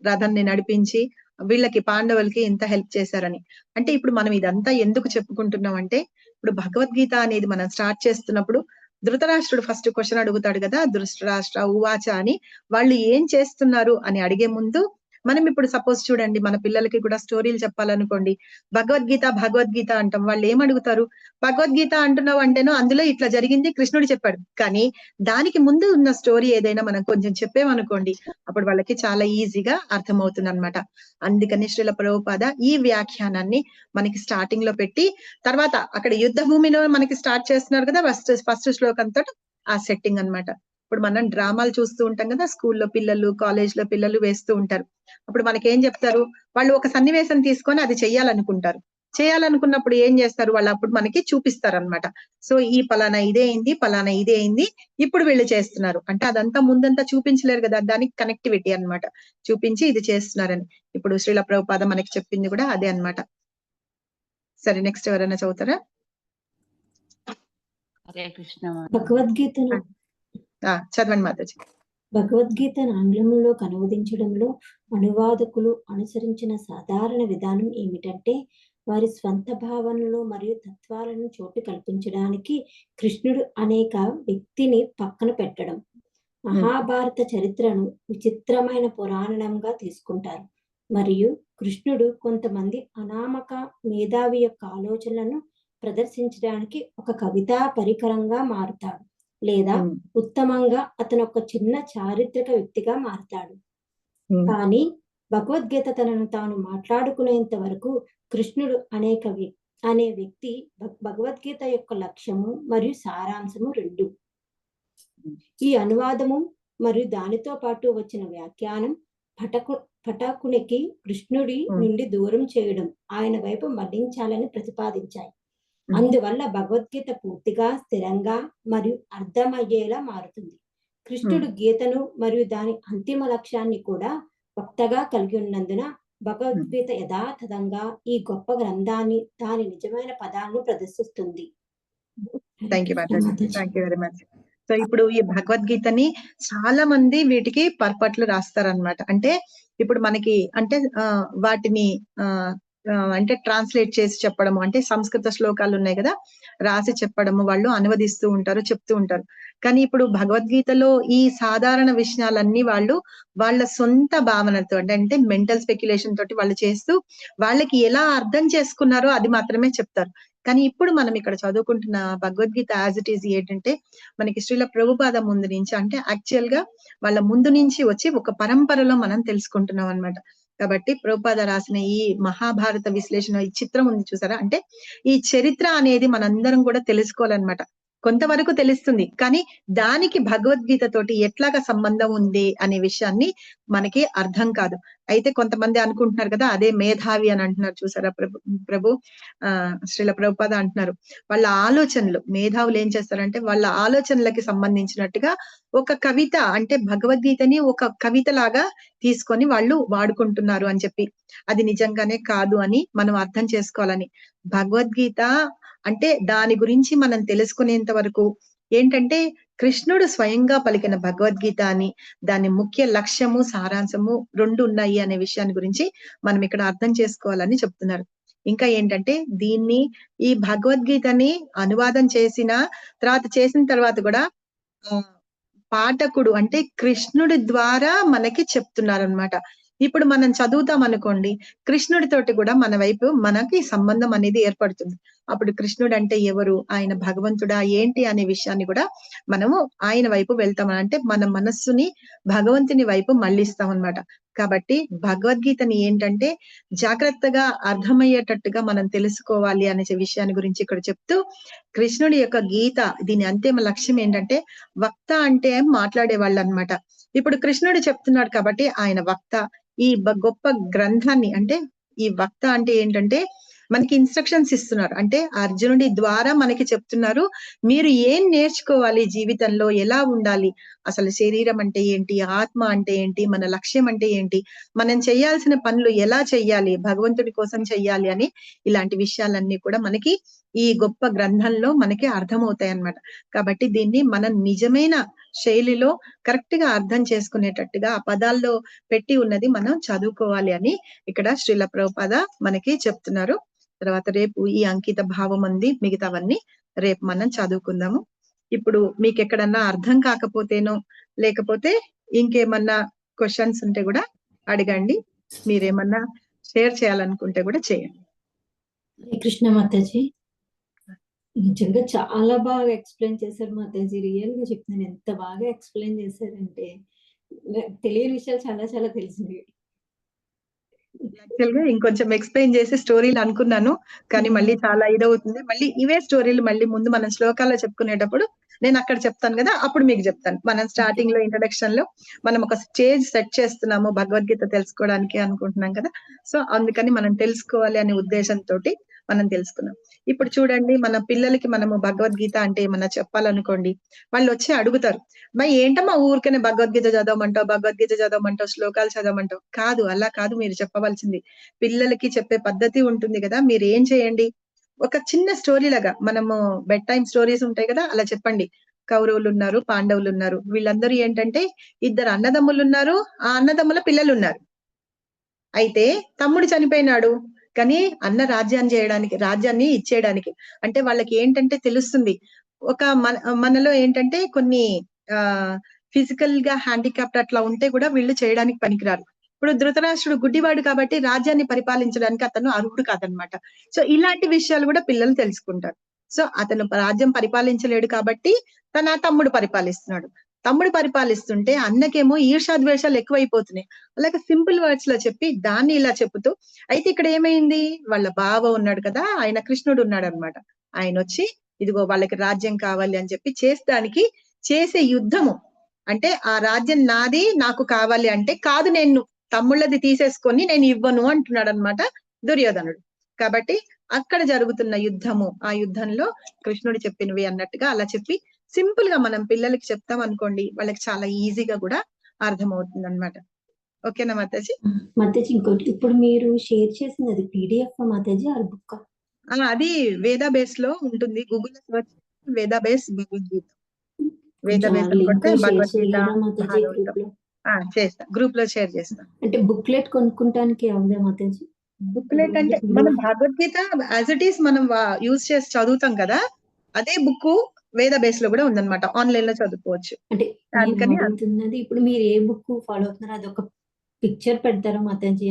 రథాన్ని నడిపించి వీళ్ళకి పాండవులకి ఎంత హెల్ప్ చేశారని. అంటే ఇప్పుడు మనం ఇదంతా ఎందుకు చెప్పుకుంటున్నాం అంటే, ఇప్పుడు భగవద్గీత అనేది మనం స్టార్ట్ చేస్తున్నప్పుడు ధృతరాష్ట్రుడు ఫస్ట్ క్వశ్చన్ అడుగుతాడు కదా, ధృతరాష్ట్ర ఉవాచ అని. వాళ్ళు ఏం చేస్తున్నారు అని అడిగే ముందు మనం ఇప్పుడు సపోజ్ చూడండి, మన పిల్లలకి కూడా స్టోరీలు చెప్పాలనుకోండి, భగవద్గీత అంటాం. వాళ్ళు ఏమడుగుతారు, భగవద్గీత అంటున్నావు అంటేనో అందులో ఇట్లా జరిగింది కృష్ణుడు చెప్పాడు, కానీ దానికి ముందు ఉన్న స్టోరీ ఏదైనా మనం కొంచెం చెప్పామనుకోండి, అప్పుడు వాళ్ళకి చాలా ఈజీగా అర్థమవుతుంది అనమాట. అందుకని శ్రీల ప్రభుపాద ఈ వ్యాఖ్యానాన్ని మనకి స్టార్టింగ్ లో పెట్టి, తర్వాత అక్కడ యుద్ధ భూమిలో మనకి స్టార్ట్ చేస్తున్నారు కదా ఫస్ట్ శ్లోకంతో ఆ సెట్టింగ్ అన్నమాట. ఇప్పుడు మనం డ్రామాలు చూస్తూ ఉంటాం కదా, స్కూల్లో పిల్లలు, కాలేజ్ లో పిల్లలు వేస్తూ ఉంటారు. అప్పుడు మనకేం చెప్తారు, వాళ్ళు ఒక సన్నివేశం తీసుకొని అది చెయ్యాలనుకుంటారు. చేయాలనుకున్నప్పుడు ఏం చేస్తారు, వాళ్ళు అప్పుడు మనకి చూపిస్తారు అనమాట. సో ఈ పలానా ఇదే అయింది, పలానా ఇదే అయింది, ఇప్పుడు వీళ్ళు చేస్తున్నారు అంటే అదంతా ముందంతా చూపించలేరు కదా, దానికి కనెక్టివిటీ అన్నమాట, చూపించి ఇది చేస్తున్నారని. ఇప్పుడు శ్రీల ప్రభుపాద మనకి చెప్పింది కూడా అదే అన్నమాట. సరే, నెక్స్ట్ ఎవరైనా చదువుతారా? హరే కృష్ణ. భగవద్గీతను చదవండి మాతాజీ. భగవద్గీతను ఆంగ్లంలోకి అనువదించడంలో అనువాదకులు అనుసరించిన సాధారణ విధానం ఏమిటంటే, వారి స్వంత భావనలు మరియు తత్వాలను చోటు కల్పించడానికి కృష్ణుడు అనేక వ్యక్తిని పక్కన పెట్టడం. మహాభారత చరిత్రను విచిత్రమైన పురాణంగా తీసుకుంటారు మరియు కృష్ణుడు కొంతమంది అనామక మేధావి యొక్క ఆలోచనలను ప్రదర్శించడానికి ఒక కవితా పరికరంగా మారుతాడు, లేదా ఉత్తమంగా అతను ఒక చిన్న చారిత్రక వ్యక్తిగా మారుతాడు. కానీ భగవద్గీత తనను తాను మాట్లాడుకునేంత వరకు కృష్ణుడు అనే వ్యక్తి భగవద్గీత యొక్క లక్ష్యము మరియు సారాంశము రెండు. ఈ అనువాదము మరియు దానితో పాటు వచ్చిన వ్యాఖ్యానం పఠకునికి కృష్ణుడి నుండి దూరం చేయడం, ఆయన వైపు మళ్లించాలని ప్రతిపాదించాయి. అందువల్ల భగవద్గీత పూర్తిగా స్థిరంగా మరియు అర్థమయ్యేలా మారుతుంది. కృష్ణుడు గీతను మరియు దాని అంతిమ లక్ష్యాన్ని కూడా వక్తగా కలిగి ఉన్నందున భగవద్గీత యథాతథంగా ఈ గొప్ప గ్రంథాన్ని దాని నిజమైన పదాలను ప్రదర్శిస్తుంది. Thank you Mataji, thank you very much. So ఇప్పుడు ఈ భగవద్గీతని చాలా మంది వీటికి పర్పట్లు రాస్తారనమాట. అంటే ఇప్పుడు మనకి అంటే వాటిని అంటే ట్రాన్స్లేట్ చేసి చెప్పడము, అంటే సంస్కృత శ్లోకాలు ఉన్నాయి కదా, రాసి చెప్పడము, వాళ్ళు అనువదిస్తూ ఉంటారు, చెప్తూ ఉంటారు. కానీ ఇప్పుడు భగవద్గీతలో ఈ సాధారణ విషయాలన్నీ వాళ్ళు వాళ్ళ సొంత భావనతో అంటే మెంటల్ స్పెక్యులేషన్ తోటి వాళ్ళు చేస్తూ వాళ్ళకి ఎలా అర్థం చేసుకున్నారో అది మాత్రమే చెప్తారు. కానీ ఇప్పుడు మనం ఇక్కడ చదువుకుంటున్న భగవద్గీత యాజ్ ఇట్ ఈజ్ ఏంటంటే మనకి శ్రీల ప్రభుపాద ముందు నుంచి, అంటే యాక్చువల్ గా వాళ్ళ ముందు నుంచి వచ్చి ఒక పరంపరలో మనం తెలుసుకుంటున్నాం అన్నమాట. కాబట్టి ప్రభుపాద రాసిన ఈ మహాభారత విశ్లేషణ, ఈ చిత్రం ఉంది చూసారా, అంటే ఈ చరిత్ర అనేది మనందరం కూడా తెలుసుకోవాలన్నమాట. కొంతవరకు తెలుస్తుంది, కానీ దానికి భగవద్గీత తోటి ఎట్లాగా సంబంధం ఉంది అనే విషయాన్ని మనకి అర్థం కాదు. అయితే కొంతమంది అనుకుంటున్నారు కదా, అదే మేధావి అని అంటున్నారు చూసారా, ప్రభు శ్రీల ప్రభుపాద అంటున్నారు వాళ్ళ ఆలోచనలు, మేధావులు ఏం చేస్తారంటే వాళ్ళ ఆలోచనలకి సంబంధించినట్టుగా ఒక కవిత, అంటే భగవద్గీతని ఒక కవిత లాగా తీసుకొని వాళ్ళు వాడుకుంటున్నారు అని చెప్పి, అది నిజంగానే కాదు అని మనం అర్థం చేసుకోవాలని. భగవద్గీత అంటే దాని గురించి మనం తెలుసుకునేంత వరకు ఏంటంటే కృష్ణుడు స్వయంగా పలికిన భగవద్గీత అని, దాని ముఖ్య లక్ష్యము సారాంశము రెండు ఉన్నాయి అనే విషయాన్ని గురించి మనం ఇక్కడ అర్థం చేసుకోవాలని చెప్తున్నారు. ఇంకా ఏంటంటే దీన్ని, ఈ భగవద్గీతని అనువాదం చేసిన తర్వాత కూడా పాఠకుడు అంటే కృష్ణుడి ద్వారా మనకి చెప్తున్నారు అన్నమాట. ఇప్పుడు మనం చదువుతాం అనుకోండి, కృష్ణుడితోటి కూడా మన వైపు మనకి సంబంధం అనేది ఏర్పడుతుంది. అప్పుడు కృష్ణుడు అంటే ఎవరు, ఆయన భగవంతుడా ఏంటి అనే విషయాన్ని కూడా మనము ఆయన వైపు వెళ్తాం, అంటే మన మనస్సుని భగవంతుని వైపు మళ్ళిస్తాం అన్నమాట. కాబట్టి భగవద్గీతని ఏంటంటే జాగ్రత్తగా అర్థమయ్యేటట్టుగా మనం తెలుసుకోవాలి అనే విషయాన్ని గురించి ఇక్కడ చెప్తూ, కృష్ణుడి యొక్క గీత దీని అంతిమ లక్ష్యం ఏంటంటే, వక్త అంటే మాట్లాడేవాళ్ళు అన్నమాట. ఇప్పుడు కృష్ణుడు చెప్తున్నాడు కాబట్టి ఆయన వక్త. ఈ గొప్ప గ్రంథాన్ని, అంటే ఈ వక్త అంటే ఏంటంటే మనకి ఇన్స్ట్రక్షన్స్ ఇస్తున్నారు, అంటే అర్జునుడి ద్వారా మనకి చెప్తున్నారు మీరు ఏం నేర్చుకోవాలి జీవితంలో, ఎలా ఉండాలి, అసలు శరీరం అంటే ఏంటి, ఆత్మ అంటే ఏంటి, మన లక్ష్యం అంటే ఏంటి, మనం చేయాల్సిన పనులు ఎలా చెయ్యాలి, భగవంతుడి కోసం చెయ్యాలి అని, ఇలాంటి విషయాలన్నీ కూడా మనకి ఈ గొప్ప గ్రంథంలో మనకి అర్థమవుతాయి అన్నమాట. కాబట్టి దీన్ని మనం నిజమైన శైలిలో కరెక్ట్ గా అర్థం చేసుకునేటట్టుగా ఆ పదాల్లో పెట్టి ఉన్నది మనం చదువుకోవాలి అని ఇక్కడ శ్రీల ప్రభుపాద మనకి చెప్తున్నారు. తర్వాత రేపు ఈ అంకిత భావం ఉంది, మిగతావన్నీ రేపు మనం చదువుకుందాము. ఇప్పుడు మీకు ఎక్కడన్నా అర్థం కాకపోతేనో లేకపోతే ఇంకేమన్నా క్వశ్చన్స్ ఉంటే కూడా అడగండి. మీరేమన్నా షేర్ చేయాలనుకుంటే కూడా చేయండి. హరే కృష్ణ మాతాజీ. నిజంగా చాలా బాగా ఎక్స్ప్లెయిన్ చేశారు మాతాజీ. రియల్ గా చెప్తున్నాను, ఎంత బాగా ఎక్స్ప్లెయిన్ చేశారంటే తెలియని విషయాలు చాలా చాలా తెలిసింది. యాక్చువల్ గా ఇంకొంచెం ఎక్స్ప్లెయిన్ చేసి స్టోరీలు అనుకున్నాను, కానీ మళ్ళీ చాలా ఇదవుతుంది. మళ్ళీ ఇవే స్టోరీలు మళ్ళీ ముందు మనం శ్లోకాల్లో చెప్పుకునేటప్పుడు నేను అక్కడ చెప్తాను కదా, అప్పుడు మీకు చెప్తాను. మనం స్టార్టింగ్ లో ఇంట్రడక్షన్ లో మనం ఒక స్టేజ్ సెట్ చేస్తున్నాము భగవద్గీత తెలుసుకోవడానికి అనుకుంటున్నాం కదా. సో అందుకని మనం తెలుసుకోవాలి అనే ఉద్దేశంతో మనం తెలుసుకున్నాం. ఇప్పుడు చూడండి, మన పిల్లలకి మనము భగవద్గీత అంటే ఏమన్నా చెప్పాలనుకోండి, వాళ్ళు వచ్చి అడుగుతారు, మరి ఏంటమ్మా ఊరికనే భగవద్గీత చదవమంటావు, శ్లోకాలు చదవమంటావు. కాదు, అలా కాదు మీరు చెప్పవలసింది. పిల్లలకి చెప్పే పద్ధతి ఉంటుంది కదా, మీరు ఏం చేయండి, ఒక చిన్న స్టోరీ లాగా, మనము బెడ్ టైమ్ స్టోరీస్ ఉంటాయి కదా, అలా చెప్పండి. కౌరవులు ఉన్నారు, పాండవులు ఉన్నారు. వీళ్ళందరూ ఏంటంటే 2 అన్నదమ్ములు ఉన్నారు, ఆ అన్నదమ్ముల పిల్లలు ఉన్నారు. అయితే తమ్ముడు చనిపోయినాడు, కానీ అన్న రాజ్యాన్ని ఇచ్చేయడానికి, అంటే వాళ్ళకి ఏంటంటే తెలుస్తుంది, ఒక మనలో ఏంటంటే కొన్ని ఫిజికల్ గా హ్యాండిక్యాప్ట్ అట్లా ఉంటే కూడా వీళ్ళు చేయడానికి పనికిరారు. ఇప్పుడు ధృతరాష్ట్రుడు గుడ్డివాడు కాబట్టి రాజ్యాన్ని పరిపాలించడానికి అతను అర్హుడు కాదనమాట. సో ఇలాంటి విషయాలు కూడా పిల్లలు తెలుసుకుంటారు. సో అతను రాజ్యం పరిపాలించలేడు కాబట్టి తన తమ్ముడు పరిపాలిస్తున్నాడు. తమ్ముడు పరిపాలిస్తుంటే అన్నకేమో ఈర్షాద్వేషాలు ఎక్కువైపోతున్నాయి. అలాగే సింపుల్ వర్డ్స్ లో చెప్పి దాన్ని ఇలా చెబుతూ, అయితే ఇక్కడ ఏమైంది, వాళ్ళ బావ ఉన్నాడు కదా, ఆయన కృష్ణుడు ఉన్నాడు అనమాట. ఆయన వచ్చి ఇదిగో వాళ్ళకి రాజ్యం కావాలి అని చెప్పి చేసే యుద్ధము, అంటే ఆ రాజ్యం నాది, నాకు కావాలి అంటే, కాదు నేను తమ్ముళ్ళది తీసేసుకొని నేను ఇవ్వను అంటున్నాడు అనమాట దుర్యోధనుడు. కాబట్టి అక్కడ జరుగుతున్న యుద్ధము, ఆ యుద్ధంలో కృష్ణుడు చెప్పినవి అన్నట్టుగా అలా చెప్పి సింపుల్ గా మనం పిల్లలకి చెప్తాం అనుకోండి, వాళ్ళకి చాలా ఈజీగా కూడా అర్థమవుతుంది అనమాట. ఓకేనా మాతాజీ? మాతాజీ ఇంకోటి, ఇప్పుడు మీరు షేర్ చేసింది అది పీడిఎఫ్ మాతాజీ ఆ బుక్? అది వేదా బేస్ లో ఉంటుంది. గూగుల్ సెర్చ్ వేదా బేస్ భగవద్గీత, వేదా బేస్ అనుకుంటే భగవద్గీత చేస్తా, గ్రూప్ లో షేర్ చేస్తా. అంటే బుక్లెట్ కొనుక్కుంటానికి అవుదా మాతాజీ? బుక్లెట్ అంటే మనం భగవద్గీత యాజ్ ఇట్ ఈస్ మనం యూజ్ చేసి చదువుతాం కదా, అదే బుక్ వేద బేస్ లో కూడా ఉందన్నమాట, ఆన్లైన్ లో చదువుకోవచ్చు. అంటే అడుగుతున్నది, ఇప్పుడు మీరు ఏ బుక్ ఫాలో అవుతున్నారు, అది ఒక పిక్చర్ పెడతారా మాతాజీ?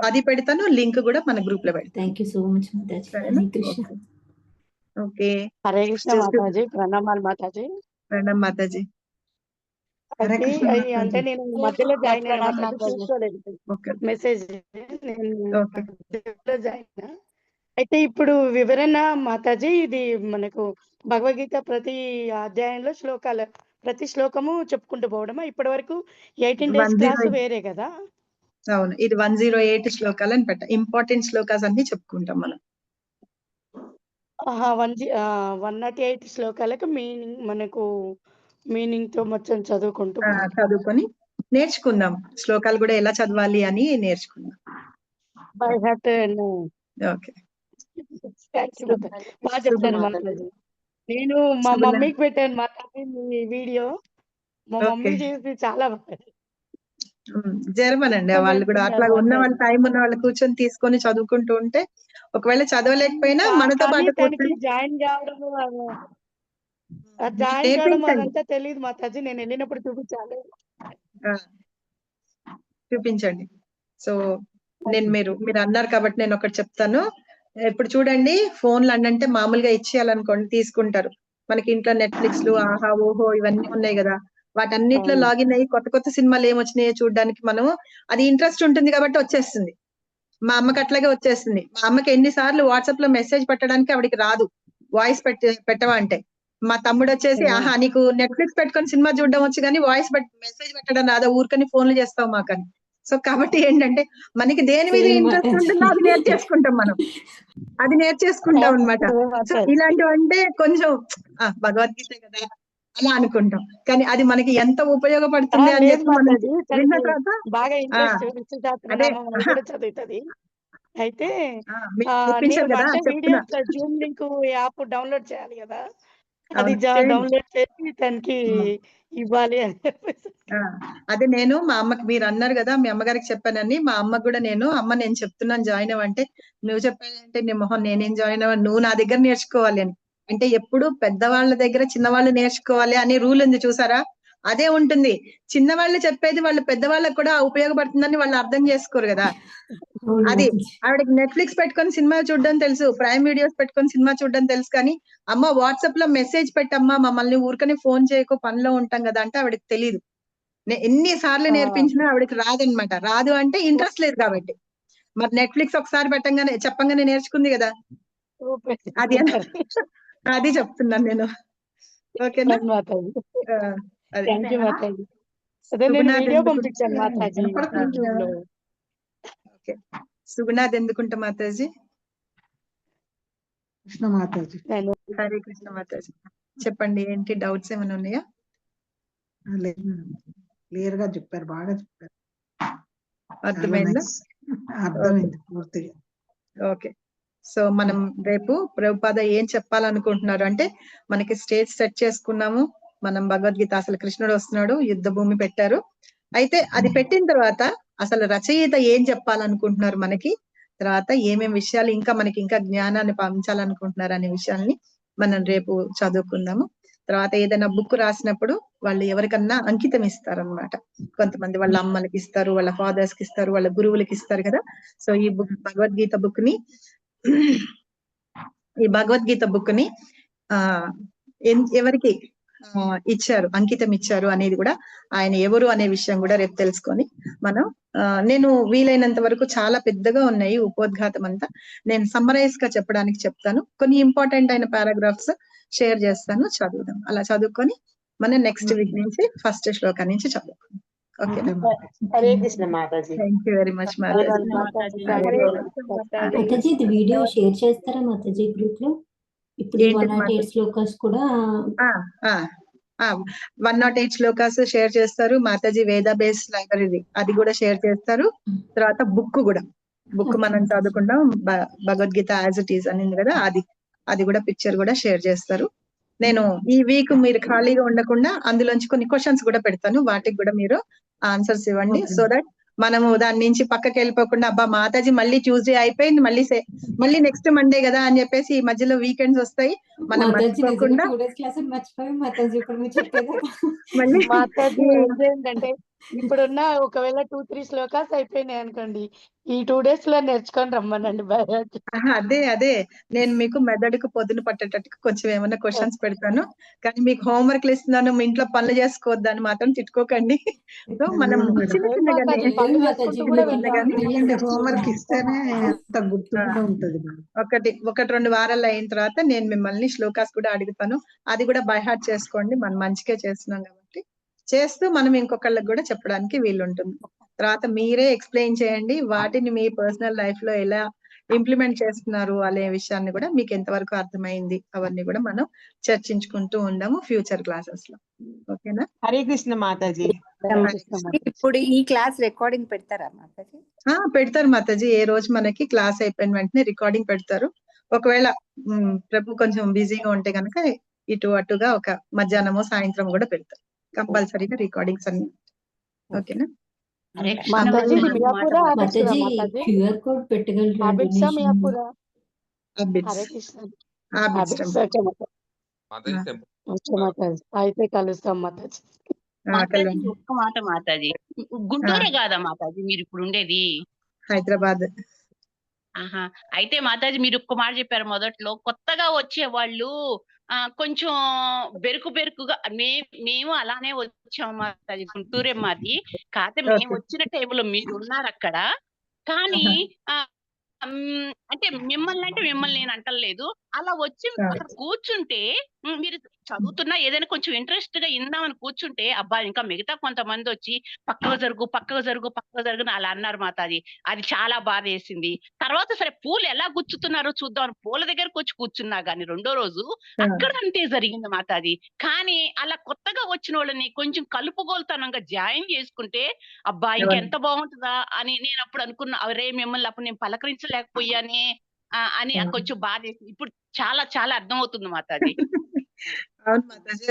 అది పెడతాను, లింక్ కూడా మన గ్రూప్ లో పెడతాను. Thank you so much Mataji. Hare Krishna. Okay, Hare Krishna Mataji. ప్రణామాలు మాతాజీ. ప్రణామ్ మాతాజీ. అంటే నేను మధ్యలో జాయిన్ అయిన చూసుకోలేదు మెసేజ్, నేను జాయిన్. అయితే ఇప్పుడు వివరణ మాతాజీ, ఇది మనకు భగవద్గీత ప్రతి అధ్యాయంలో ప్రతి శ్లోకము చెప్పుకుంటూ పోవడమా? ఇప్పటి వరకు 18 days క్లాస్ వేరే కదా? అవును, ఇది 108 శ్లోకాలు అని పెట్ట, ఇంపార్టెంట్ శ్లోకాస్ అన్ని చెప్పుకుంటాం మనం. 108 శ్లోకాలకు మీనింగ్ తో మొత్తం చదువుకొని నేర్చుకుందాం. శ్లోకాలు కూడా ఎలా చదవాలి అని నేర్చుకుందాం బై హార్ట్. ఓకే, బాగా చెప్తాను మాతాజీ. నేను మా మమ్మీకి పెట్టాను మాతాజీ మీ వీడియో, మా మమ్మీ చేసి చాలా బాగా జరమనండి. వాళ్ళు కూడా అట్లా ఉన్న వాళ్ళు, టైం ఉన్న వాళ్ళు కూర్చొని తీసుకొని చదువుకుంటూ ఉంటే, ఒకవేళ చదవలేకపోయినా మనతో పాటు జాయిన్ కావడం అదంతా తెలియదు మాతాజీ. నేను వెళ్ళినప్పుడు చూపించండి. సో మీరు అన్నారు కాబట్టి నేను ఒకటి చెప్తాను. ఇప్పుడు చూడండి, ఫోన్లు అంటే మామూలుగా ఇచ్చేయాలనుకోండి తీసుకుంటారు. మనకి ఇంట్లో నెట్ఫ్లిక్స్ లు, ఆహా ఓహో ఇవన్నీ ఉన్నాయి కదా, వాటన్నిటిలో లాగిన్ అయ్యి కొత్త సినిమాలు ఏమొచ్చినాయో చూడడానికి మనము, అది ఇంట్రెస్ట్ ఉంటుంది కాబట్టి వచ్చేస్తుంది. మా అమ్మకి అట్లాగే వచ్చేస్తుంది. మా అమ్మకి ఎన్నిసార్లు వాట్సాప్ లో మెసేజ్ పెట్టడానికి ఆవిడికి రాదు, వాయిస్ పెట్టవా అంటే. మా తమ్ముడు వచ్చేసి, ఆహా నీకు నెట్ఫ్లిక్స్ పెట్టుకొని సినిమా చూడడం వచ్చు కానీ వాయిస్ మెసేజ్ పెట్టడం రాదా, ఊరికని ఫోన్లు చేస్తావు మాకని. సో కాబట్టి ఏంటంటే మనకి దేని మీద ఇంట్రెస్ట్ ఉంటుందో అది నేర్చేసుకుంటాం అనమాట. సో ఇలాంటివంటే కొంచెం భగవద్గీత కదా అలా అనుకుంటాం, కానీ అది మనకి ఎంత ఉపయోగపడుతుంది అని చెప్పి మనం విన్న తర్వాత చదువుతుంది. అయితే జూమ్ లింక్ యాప్ డౌన్లోడ్ చేయాలి కదా, అది డౌన్లోడ్ చేసి తనకి ఇవ్వాలి అని చెప్పేసి. అదే నేను మా అమ్మకి, మీరు అన్నారు కదా మీ అమ్మగారికి చెప్పానని, మా అమ్మకు కూడా నేను చెప్తున్నాను జాయిన్ అవ్వంటే, నువ్వు చెప్పాలంటే నీ మొహం నేనేం జాయిన్ అవ్వను, నువ్వు నా దగ్గర నేర్చుకోవాలి అని. అంటే ఎప్పుడు పెద్దవాళ్ళ దగ్గర చిన్నవాళ్ళు నేర్చుకోవాలి అనే రూల్ ఉంది చూసారా, అదే ఉంటుంది. చిన్నవాళ్ళు చెప్పేది వాళ్ళు పెద్దవాళ్ళకి కూడా ఉపయోగపడుతుందని వాళ్ళు అర్థం చేసుకోరు కదా. అవును అది మాతాజీ. ఆవిడకి నెట్ఫ్లిక్స్ పెట్టుకొని సినిమా చూడడం తెలుసు, ప్రైమ్ వీడియోస్ పెట్టుకొని సినిమా చూడడం తెలుసు, కానీ అమ్మ వాట్సాప్ లో మెసేజ్ పెట్టమ్మా, మమ్మల్ని ఊరికనే ఫోన్ చేయకు, పనిలో ఉంటాం కదా అంటే ఆవిడకి తెలియదు. ఎన్ని సార్లు నేర్పించినా ఆవిడకి రాదనమాట. రాదు అంటే ఇంట్రెస్ట్ లేదు కాబట్టి. మరి నెట్ఫ్లిక్స్ ఒకసారి పెట్టంగానే చెప్పంగానే నేర్చుకుంది కదా. అది అది చెప్తున్నాను నేను. ఓకేనా? మాతాజీ. అది థ్యాంక్ యూ మాతాజీ. అదే నేను సుగుణాది వీడియో ఎందుకు పంపించాను మాతాజీ యూట్యూబ్ లో. ఓకే, సుగుణాది ఎందుకుంట మాతాజీ. కృష్ణ మాతాజీ. హరే కృష్ణ మాతాజీ. చెప్పండి, ఏంటి డౌట్స్ ఏమైనా ఉన్నాయా? లేదు మేడం, క్లియర్ గా చెప్పారు, బాగా చెప్పారు. అర్థమైందా? అర్థమైంది పూర్తిగా. ఓకే, సో మనం రేపు ప్రభుపాద ఏం చెప్పాలనుకుంటున్నారు అంటే, మనకి స్టేజ్ సెట్ చేసుకున్నాము. మనం భగవద్గీత, అసలు కృష్ణుడు వస్తున్నాడు, యుద్ధ భూమి పెట్టారు. అయితే అది పెట్టిన తర్వాత అసలు రచయిత ఏం చెప్పాలనుకుంటున్నారు మనకి, తర్వాత ఏమేం విషయాలు ఇంకా మనకి ఇంకా జ్ఞానాన్ని పంచాలనుకుంటున్నారు అనే విషయాల్ని మనం రేపు చదువుకుందాము. తర్వాత ఏదైనా బుక్ రాసినప్పుడు వాళ్ళు ఎవరికన్నా అంకితం ఇస్తారనమాట. కొంతమంది వాళ్ళ అమ్మలకి ఇస్తారు, వాళ్ళ ఫాదర్స్ కి ఇస్తారు, వాళ్ళ గురువులకి ఇస్తారు కదా. సో ఈ బుక్ భగవద్గీత బుక్ ని ఎవరికి ఇచ్చారు, అంకితం ఇచ్చారు అనేది కూడా, ఆయన ఎవరు అనే విషయం కూడా రేపు తెలుసుకొని మనం నేను వీలైనంత వరకు, చాలా పెద్దగా ఉన్నాయి ఉపోద్ఘాతం అంతా, నేను సమ్మరైజ్ గా చెప్పడానికి చెప్తాను. కొన్ని ఇంపార్టెంట్ అయిన పారాగ్రాఫ్స్ షేర్ చేస్తాను, చదువుదాం. అలా చదువుకొని మనం నెక్స్ట్ వీక్ నుంచి ఫస్ట్ శ్లోకం నుంచి చదువుకుందాం. ఓకేనా? Hare Krishna Mataji. Thank you very much Mataji. Mataji ఇది వీడియో షేర్ చేస్తారా మాతాజీ గ్రూప్ లో? ఇప్పుడు 108 శ్లోకాస్ కూడా 108 శ్లోకాస్ షేర్ చేస్తారు మాతాజీ. వేద బేస్ లైబ్రరీ అది కూడా షేర్ చేస్తారు. తర్వాత బుక్ కూడా, బుక్ మనం చదువుకుంటాం భగవద్గీత యాజ్ ఇట్ ఈస్ అనింది కదా, అది కూడా పిక్చర్ కూడా షేర్ చేస్తారు. నేను ఈ వీక్ మీరు ఖాళీగా ఉండకుండా అందులోంచి కొన్ని క్వశ్చన్స్ కూడా పెడతాను, వాటికి కూడా మీరు ఆన్సర్స్ ఇవ్వండి. సో దట్ మనము దాని నుంచి పక్కకి వెళ్ళిపోకుండా, అబ్బా మాతాజీ మళ్ళీ ట్యూస్డే అయిపోయింది, మళ్ళీ నెక్స్ట్ మండే కదా అని చెప్పేసి ఈ మధ్యలో వీకెండ్స్ వస్తాయి, మనం మర్చిపోకుండా మళ్ళీ మాతాజీ ఏంటంటే ఇప్పుడున్న ఒకవేళ 2-3 శ్లోకాస్ అయిపోయినాయి అనుకోండి, ఈ 2 days లో నేర్చుకొని రమ్మనండి. అదే నేను మీకు మెదడుకు పొద్దున పట్టేటట్టుగా కొంచెం ఏమైనా క్వశ్చన్స్ పెడతాను, కానీ మీకు హోంవర్క్ ఇస్తున్నాను, మీ ఇంట్లో పనులు చేసుకోవద్దని మాత్రం తిట్టుకోకండి. సో మనం చిన్న చిన్నగానే హోంవర్క్ ఇస్తేనే గుర్తుగా ఉంటది. ఒకటి 2 వారాలు అయిన తర్వాత నేను మిమ్మల్ని శ్లోకాస్ కూడా అడుగుతాను, అది కూడా బై హార్ట్ చేసుకోండి. మనం మంచిగా చేస్తున్నాం కాబట్టి చేస్తూ మనం ఇంకొకళ్ళకి కూడా చెప్పడానికి వీలుంటుంది. తర్వాత మీరే ఎక్స్ప్లెయిన్ చేయండి, వాటిని మీ పర్సనల్ లైఫ్ లో ఎలా ఇంప్లిమెంట్ చేస్తున్నారు అనే విషయాన్ని కూడా, మీకు ఎంతవరకు అర్థమైంది అవన్నీ కూడా మనం చర్చించుకుంటూ ఉందాము ఫ్యూచర్ క్లాసెస్ లో. ఓకేనా? హరే కృష్ణ మాతాజీ. ఇప్పుడు ఈ క్లాస్ రికార్డింగ్ పెడతారా మాతాజీ? పెడతారు మాతాజీ. ఏ రోజు మనకి క్లాస్ అయిపోయిన వెంటనే రికార్డింగ్ పెడతారు. ఒకవేళ ప్రభు కొంచెం బిజీగా ఉంటే కనుక ఇటు అటుగా ఒక మధ్యాహ్నమో సాయంత్రం కూడా పెడతారు. కంపల్సరీగా రికార్డింగ్స్ అన్ని. ఓకేనా? క్యూఆర్ కోడ్ పెట్టగలరా? అయితే కలుస్తాం మాతాజీ. ఒక్క మాట మాతాజీ, గుంటూరే కాదా మాతాజీ మీరు ఇప్పుడు ఉండేది? హైదరాబాద్. ఆహా, అయితే మాతాజీ మీరు ఒక్క మాట చెప్పారు మొదట్లో, కొత్తగా వచ్చే వాళ్ళు కొంచెం బెరుకుగా, మేము అలానే వచ్చాము మాతాజీ, గుంటూరే మాది. కాకపోతే మేము వచ్చిన టైంలో మీరు ఉన్నారు అక్కడ, కానీ అంటే మిమ్మల్ని నేను అంటలేదు, అలా వచ్చి అక్కడ కూర్చుంటే మీరు చదువుతున్నా ఏదైనా కొంచెం ఇంట్రెస్ట్ గా ఇందామని కూర్చుంటే, అబ్బా ఇంకా మిగతా కొంతమంది వచ్చి పక్కకు జరుగు అలా అన్నారు మాతాజీ. అది చాలా బాధ వేసింది. తర్వాత సరే పూలు ఎలా గుచ్చుతున్నారో చూద్దాం, పూల దగ్గరకు వచ్చి కూర్చున్నా గానీ రెండో రోజు అక్కడ అంతే జరిగింది మాతాజీ. కానీ అలా కొత్తగా వచ్చిన వాళ్ళని కొంచెం కలుపుగోలుతనంగా జాయిన్ చేసుకుంటే, అబ్బా ఇంకెంత బాగుంటుందా అని నేను అప్పుడు అనుకున్నా. అవరే మిమ్మల్ని అప్పుడు నేను పలకరించలేకపోయానే అని కొంచెం బాధ వేసింది. ఇప్పుడు చాలా చాలా అర్థం అవుతుంది మాతాజీ. అవును మాతాజీ.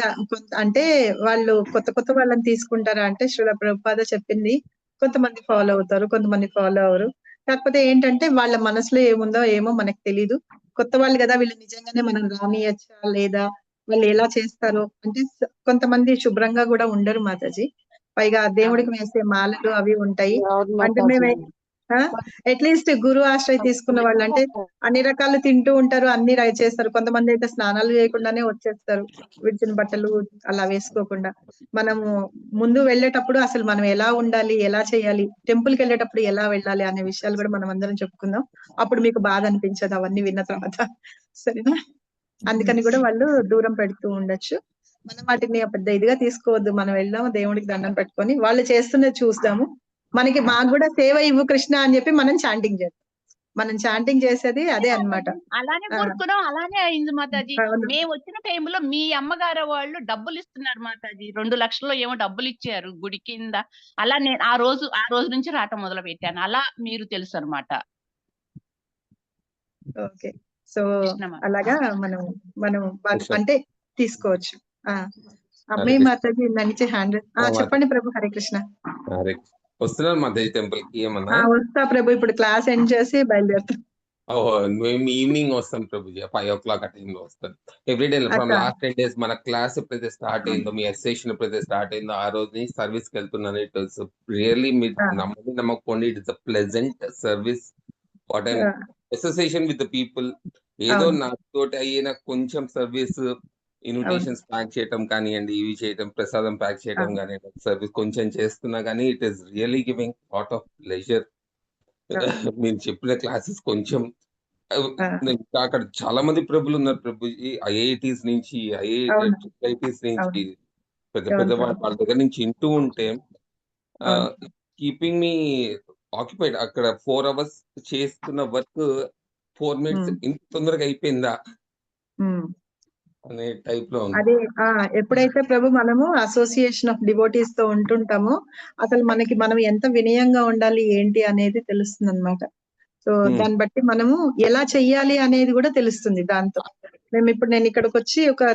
అంటే వాళ్ళు కొత్త వాళ్ళని తీసుకుంటారా అంటే, శ్రీల ప్రభుపాద చెప్పింది కొంతమంది ఫాలో అవుతారు, కొంతమంది ఫాలో అవరు. కాకపోతే ఏంటంటే వాళ్ళ మనసులో ఏముందో ఏమో మనకు తెలీదు. కొత్త వాళ్ళు కదా, వీళ్ళు నిజంగానే మనం రానియచ్చా లేదా వాళ్ళు ఎలా చేస్తారో అంటే కొంతమంది శుభ్రంగా కూడా ఉండరు మాతాజీ. పైగా దేవుడికి వేసే మాలలు అవి ఉంటాయి. అవును అంటే మాతాజీ. మేము అట్లీస్ట్ గురు ఆశ్రయ తీసుకున్న వాళ్ళు అంటే అన్ని రకాలు తింటూ ఉంటారు, అన్ని చేస్తారు. కొంతమంది అయితే స్నానాలు చేయకుండానే వచ్చేస్తారు, విడిచిన బట్టలు అలా వేసుకోకుండా. మనము ముందు వెళ్ళేటప్పుడు అసలు మనం ఎలా ఉండాలి, ఎలా చేయాలి, టెంపుల్ కి వెళ్ళేటప్పుడు ఎలా వెళ్ళాలి అనే విషయాలు కూడా మనం అందరం చెప్పుకుందాం. అప్పుడు మీకు బాధ అనిపించదు అవన్నీ విన్న తర్వాత. సరేనా? అందుకని కూడా వాళ్ళు దూరం పెడుతూ ఉండొచ్చు. మనం వాటిని పెద్ద ఇదిగా తీసుకోవద్దు. మనం వెళ్దాము, దేవుడికి దండం పెట్టుకొని వాళ్ళు చేస్తున్నది చూస్తాము. మాకు కూడా సేవ ఇవ్వు కృష్ణ అని చెప్పి మనం చాంటింగ్ చేస్తాం. మనం చాంటింగ్ చేసేది అదే అన్నమాట. అలానే కోరుకున్నాం, అలానే అయింది మాతాజీ. మేము వచ్చిన టైంలో మీ అమ్మగారు వాళ్ళు డబ్బులు ఇస్తున్నారు మాతాజీ. 2 లక్షలు ఏమో డబ్బులు ఇచ్చారు గుడి కింద. అలా నేను ఆ రోజు నుంచి రావటం మొదలు పెట్టాను. అలా మీరు తెలుసు అనమాట. ఓకే, సో అలాగా మనం అంటే తీసుకోవచ్చు. అమ్మాయి మాతాజీ నుంచి హ్యాండ్. చెప్పండి ప్రభు. హరే కృష్ణ. వస్తున్నారు మాతాజీ టెంపుల్ కి ఏమన్నా? వస్తా ప్రభు, ఇప్పుడు క్లాస్ ఎండ్ చేసి బయలుదేరుతాం. మేము ఈవినింగ్ వస్తాం ప్రభుజీ, 5 o'clock ఆ టైంలో వస్తాం. ఎవ్రీడే ఫ్రమ్ లాస్ట్ 10 days మన క్లాస్ ఎప్పుడైతే స్టార్ట్ అయిందో, మీ ఎస్సేషన్ ఎప్పుడైతే స్టార్ట్ అయిందో ఆ రోజు నుంచి సర్వీస్ కి వెళ్తున్నాను. ఇట్ వాస్ రియల్లీ మీరు నమ్మకండి, it is a pleasant service. What I association with the people. ఏదో నాతోటి అయిన కొంచెం సర్వీస్, ఇన్విటేషన్స్ ప్యాక్ చేయటం కానివ్వండి, ఇవి చేయటం, ప్రసాదం ప్యాక్ చేయటం కానివ్వండి, సర్వీస్ కొంచెం చేస్తున్నా కానీ it is really giving lot of pleasure. మీరు చెప్పిన క్లాసెస్ కొంచెం అక్కడ చాలా మంది ప్రభులు ఉన్నారు ప్రభుజీ, ఐఐటీస్ నుంచి, ఐఐటీస్ నుంచి పెద్ద పెద్ద వాళ్ళ దగ్గర నుంచి వింటూ ఉంటే కీపింగ్ మీ ఆక్యుపైడ్. అక్కడ 4 hours చేస్తున్న వర్క్ 4 minutes ఇంత తొందరగా అయిపోయిందా అనే టైప్ లో ఉంది. అదే ఎప్పుడైతే ప్రభు మనము అసోసియేషన్ ఆఫ్ డివోటీస్ తో ఉంటుంటామో అసలు మనం ఎంత వినయంగా ఉండాలి ఏంటి అనేది తెలుస్తుంది అన్నమాట. సో దాన్ని బట్టి మనము ఎలా చెయ్యాలి అనేది కూడా తెలుస్తుంది దాంతో. నేను ఇక్కడికి వచ్చి ఒక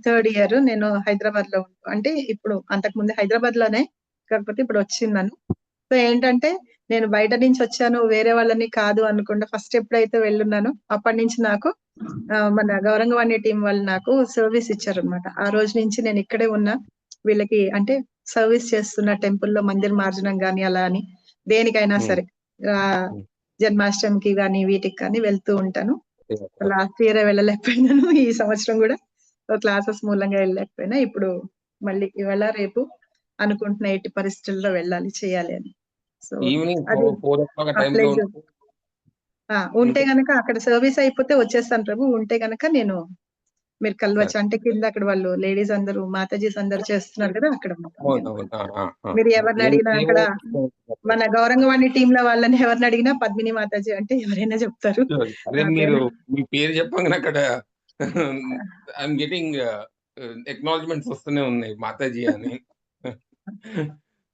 3rd year నేను హైదరాబాద్ లో, అంటే ఇప్పుడు అంతకు ముందు హైదరాబాద్ లోనే, కాకపోతే ఇప్పుడు వచ్చిన్నాను. సో ఏంటంటే నేను బయట నుంచి వచ్చాను, వేరే వాళ్ళని కాదు అనుకుంటా. ఫస్ట్ ఎప్పుడైతే వెళ్ళున్నానో అప్పటి నుంచి నాకు మన గౌరంగవాణి టీం వాళ్ళు నాకు సర్వీస్ ఇచ్చారు అనమాట. ఆ రోజు నుంచి నేను ఇక్కడే ఉన్నా, వీళ్ళకి అంటే సర్వీస్ చేస్తున్న టెంపుల్లో మందిర్ మార్జనం గాని అలా అని దేనికైనా సరే, జన్మాష్టమికి గాని వీటికి కానీ వెళ్తూ ఉంటాను. లాస్ట్ ఇయర్ వెళ్ళలేకపోయినాను, ఈ సంవత్సరం కూడా క్లాసెస్ మూలంగా వెళ్ళలేకపోయినా. ఇప్పుడు మళ్ళీ ఇవాళ రేపు అనుకుంటున్నా ఎట్టి పరిస్థితుల్లో వెళ్ళాలి, చేయాలి అని. సో ఉంటే గనక అక్కడ సర్వీస్ అయిపోతే వచ్చేస్తాను ప్రభు. ఉంటే గనక మీరు కలవచ్చు. అంటే కింద అక్కడ వాళ్ళు లేడీస్ అందరూ, మాతాజీస్ అందరూ చేస్తున్నారు కదా, అక్కడ మీరు ఎవరిని అడిగినా, అక్కడ మన గౌరంగవాణి టీమ్ లో వాళ్ళని ఎవరిని అడిగినా పద్మిని మాతాజీ అంటే ఎవరైనా చెప్తారు. మీరు మీ పేరు చెప్పగానే అక్కడ ఐఎమ్ గెటింగ్ ఎక్నాలజ్మెంట్స్ వస్తూనే ఉన్నాయి మాతాజీ అని.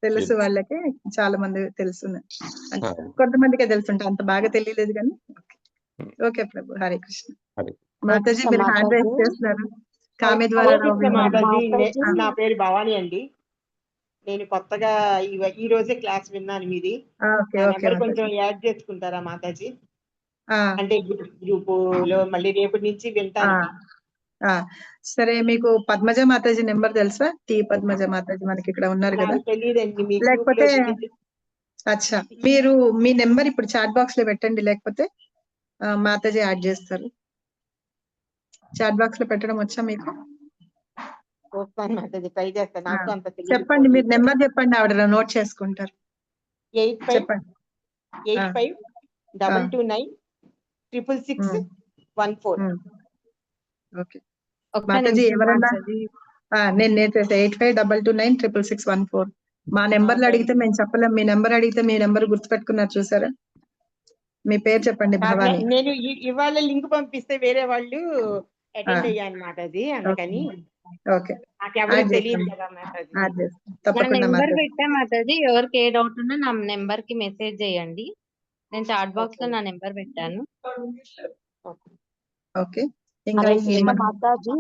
తెలుసు, వాళ్ళకి చాలా మంది తెలుసు, కొంతమందికే తెలుసుంటే అంత బాగా తెలియలేదు కానీ. ఓకే ప్రభు. హరే కృష్ణ. మాతాజీ మీరు హ్యాండ్ రైజ్ చేస్తున్నారు. కామె ద్వారా నా పేరు భవానీ అండి. నేను కొత్తగా ఈ రోజే క్లాస్ విన్నాను మీది. కొంచెం యాడ్ చేసుకుంటారా మాతాజీ? అంటే గ్రూప్ లో మళ్ళీ రేపటి నుంచి వింటాను. సరే, మీకు పద్మజ మాతాజీ నెంబర్ తెలుసా? టీ పద్మజ మాతాజీ మనకి ఇక్కడ ఉన్నారు కదా. లేకపోతే అచ్చా, మీరు మీ నెంబర్ ఇప్పుడు చాట్ బాక్స్ లో పెట్టండి, లేకపోతే మాతాజీ యాడ్ చేస్తారు. చాట్ బాక్స్ లో పెట్టడం వచ్చా మీకు? చెప్పండి, మీరు నెంబర్ చెప్పండి, ఆవిడ నోట్ చేసుకుంటారు. 85 85229 66614. ఓకే మాతాజీ, ఎవరన్నా నేను నేర్చేసా 8522966614. మా నెంబర్లు అడిగితే మేము చెప్పలేం. మీ నెంబర్ అడిగితే మీ నెంబర్ గుర్తుపెట్టుకున్నారు చూసారా. మీ పేరు చెప్పండి. భవానీ. నేను ఇవాళ లింక్ పంపిస్తే వేరే వాళ్ళు అటెండ్ అయ్యాను మాతాజీ, అందుకని. ఓకే, తెలియదు కదా మాతాజీ. తప్పకుండా పెట్టా మాతాజీ. ఎవరికి ఏ డౌట్ ఉన్నా నా నెంబర్ కి మెసేజ్ చేయండి. నేను చాట్ బాక్స్ లో నా నెంబర్ పెట్టాను. ఓకే. మాతాజీ,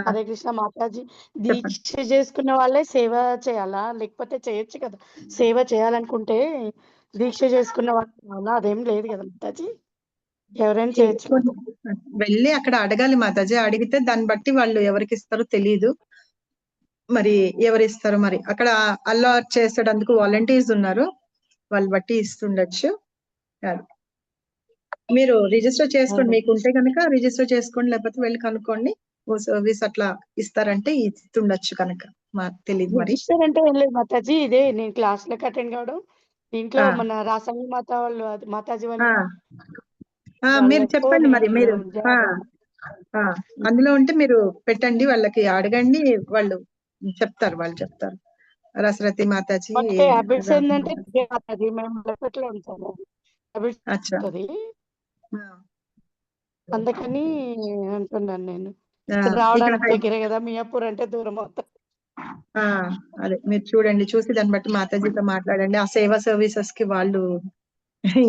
హరే కృష్ణ మాతాజీ. దీక్ష చేసుకున్న వాళ్ళే సేవ చేయాలా, లేకపోతే చేయొచ్చు కదా? సేవ చేయాలనుకుంటే దీక్ష చేసుకున్న వాళ్ళు అదేం లేదు కదా మాతాజీ? ఎవరైనా చేయొచ్చు వెళ్ళి అక్కడ అడగాలి మాతాజీ. అడిగితే దాన్ని బట్టి వాళ్ళు ఎవరికి ఇస్తారో తెలియదు. మరి ఎవరు ఇస్తారో మరి అక్కడ అల్లాట్ చేసేటందుకు వాలంటీర్స్ ఉన్నారు, వాళ్ళు బట్టి ఇస్తుండొచ్చు. మీరు రిజిస్టర్ చేసుకోండి, మీకు ఉంటే కనుక రిజిస్టర్ చేసుకోండి, లేకపోతే వెళ్ళి కనుక్కోండి. ఓ సర్వీస్ అట్లా ఇస్తారంటే ఇస్తుండొచ్చు కనుక, మాకు తెలియదు మరి. రిజిస్టర్ అంటే ఏం లేదు మాతాజీ, ఇదే నేను క్లాసులకు అటెండ్ కావడం. దీంట్లో మన రాసంగి మాత వాళ్ళు మాతాజీ వాళ్ళు మీరు చెప్పండి మరి. మీరు అందులో ఉంటే మీరు పెట్టండి, వాళ్ళకి అడగండి, వాళ్ళు చెప్తారు. రసరతి మాతాజీ హ్యాబిట్స్ ఏంటంటే మాతాజీ మేము లెక్కట్లో ఉంటాము, హ్యాబిట్స్ ఉంటుంది. అందుకని అంటున్నాను నేను. రావడానికి దగ్గరే కదా, మియాపూర్ అంటే దూరం అవుతుంది. అదే మీరు చూడండి, చూసి దాన్ని బట్టి మాతాజీతో మాట్లాడండి. ఆ సేవా సర్వీసెస్ కి వాళ్ళు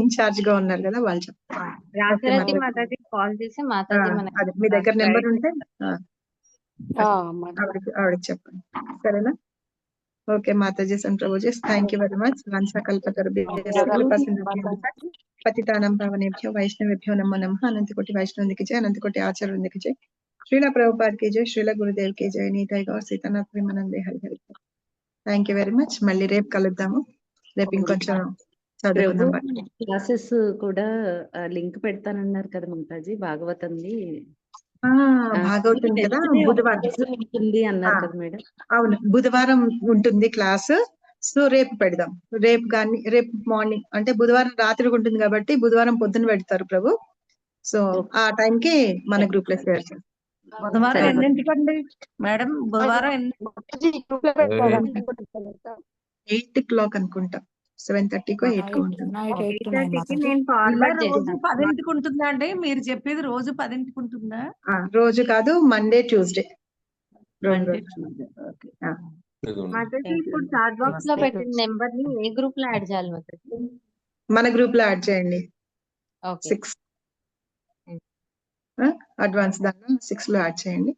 ఇన్ఛార్జ్ గా ఉన్నారు కదా, వాళ్ళు చెప్తారు. రాజరతి మాతాజీ కాల్ చేసి మాతాజీ అదే మీ దగ్గర నెంబర్ ఉంటే ఆవిడకి చెప్పండి, సరేనా? Okay Mataji and Prabhujis, thank you very much. పతితానం పావనేభ్యో వైష్ణవేభ్యో నమో నమః. అనంతకోటి వైష్ణవునికి జై, అనంతకోటి ఆచార్యునికి జై. శ్రీల ప్రభుపాద్ కి జై, శ్రీల గురుదేవ్ కి జై. నీతాయ్ గౌర్ సీతానాథ్ ప్రేమానందే Hari Hari. Thank you very much. మళ్ళీ రేపు కలుద్దాము. రేపు ఇంకొంచెం చదువుకుందాం. క్లాసెస్ కూడా లింక్ పెడతానన్నారు కదా మాతాజీ, భాగవతంది. భాగవతం కదా, బుధవారం ఉంటుంది అన్నారు కదా మేడం. అవును, బుధవారం ఉంటుంది క్లాస్. సో రేపు పెడదాం. రేపు మార్నింగ్ అంటే బుధవారం రాత్రికి ఉంటుంది కాబట్టి బుధవారం పొద్దున పెడతారు ప్రభు. సో ఆ టైంకి మన గ్రూప్ లో షేర్ చేస్తాం. బుధవారం ఎన్నింటికండి మేడం? బుధవారం 8 అనుకుంటా, 7:30కో 8కో ఉంటుంది. రోజు 10ంటికి ఉంటుందా అండి? మీరు చెప్పేది రోజు 10ంటికి ఉంటుందా? రోజు కాదు, మండే ట్యూస్డే. ఇప్పుడు చాట్ బాక్స్ లో పెట్టిన నెంబర్ ని ఏ గ్రూప్ లో యాడ్ చేయాలి మాతాజీ? మన గ్రూప్ లో యాడ్ చేయండి. 6 అడ్వాన్స్ దాన్ని 6 లో యాడ్ చేయండి.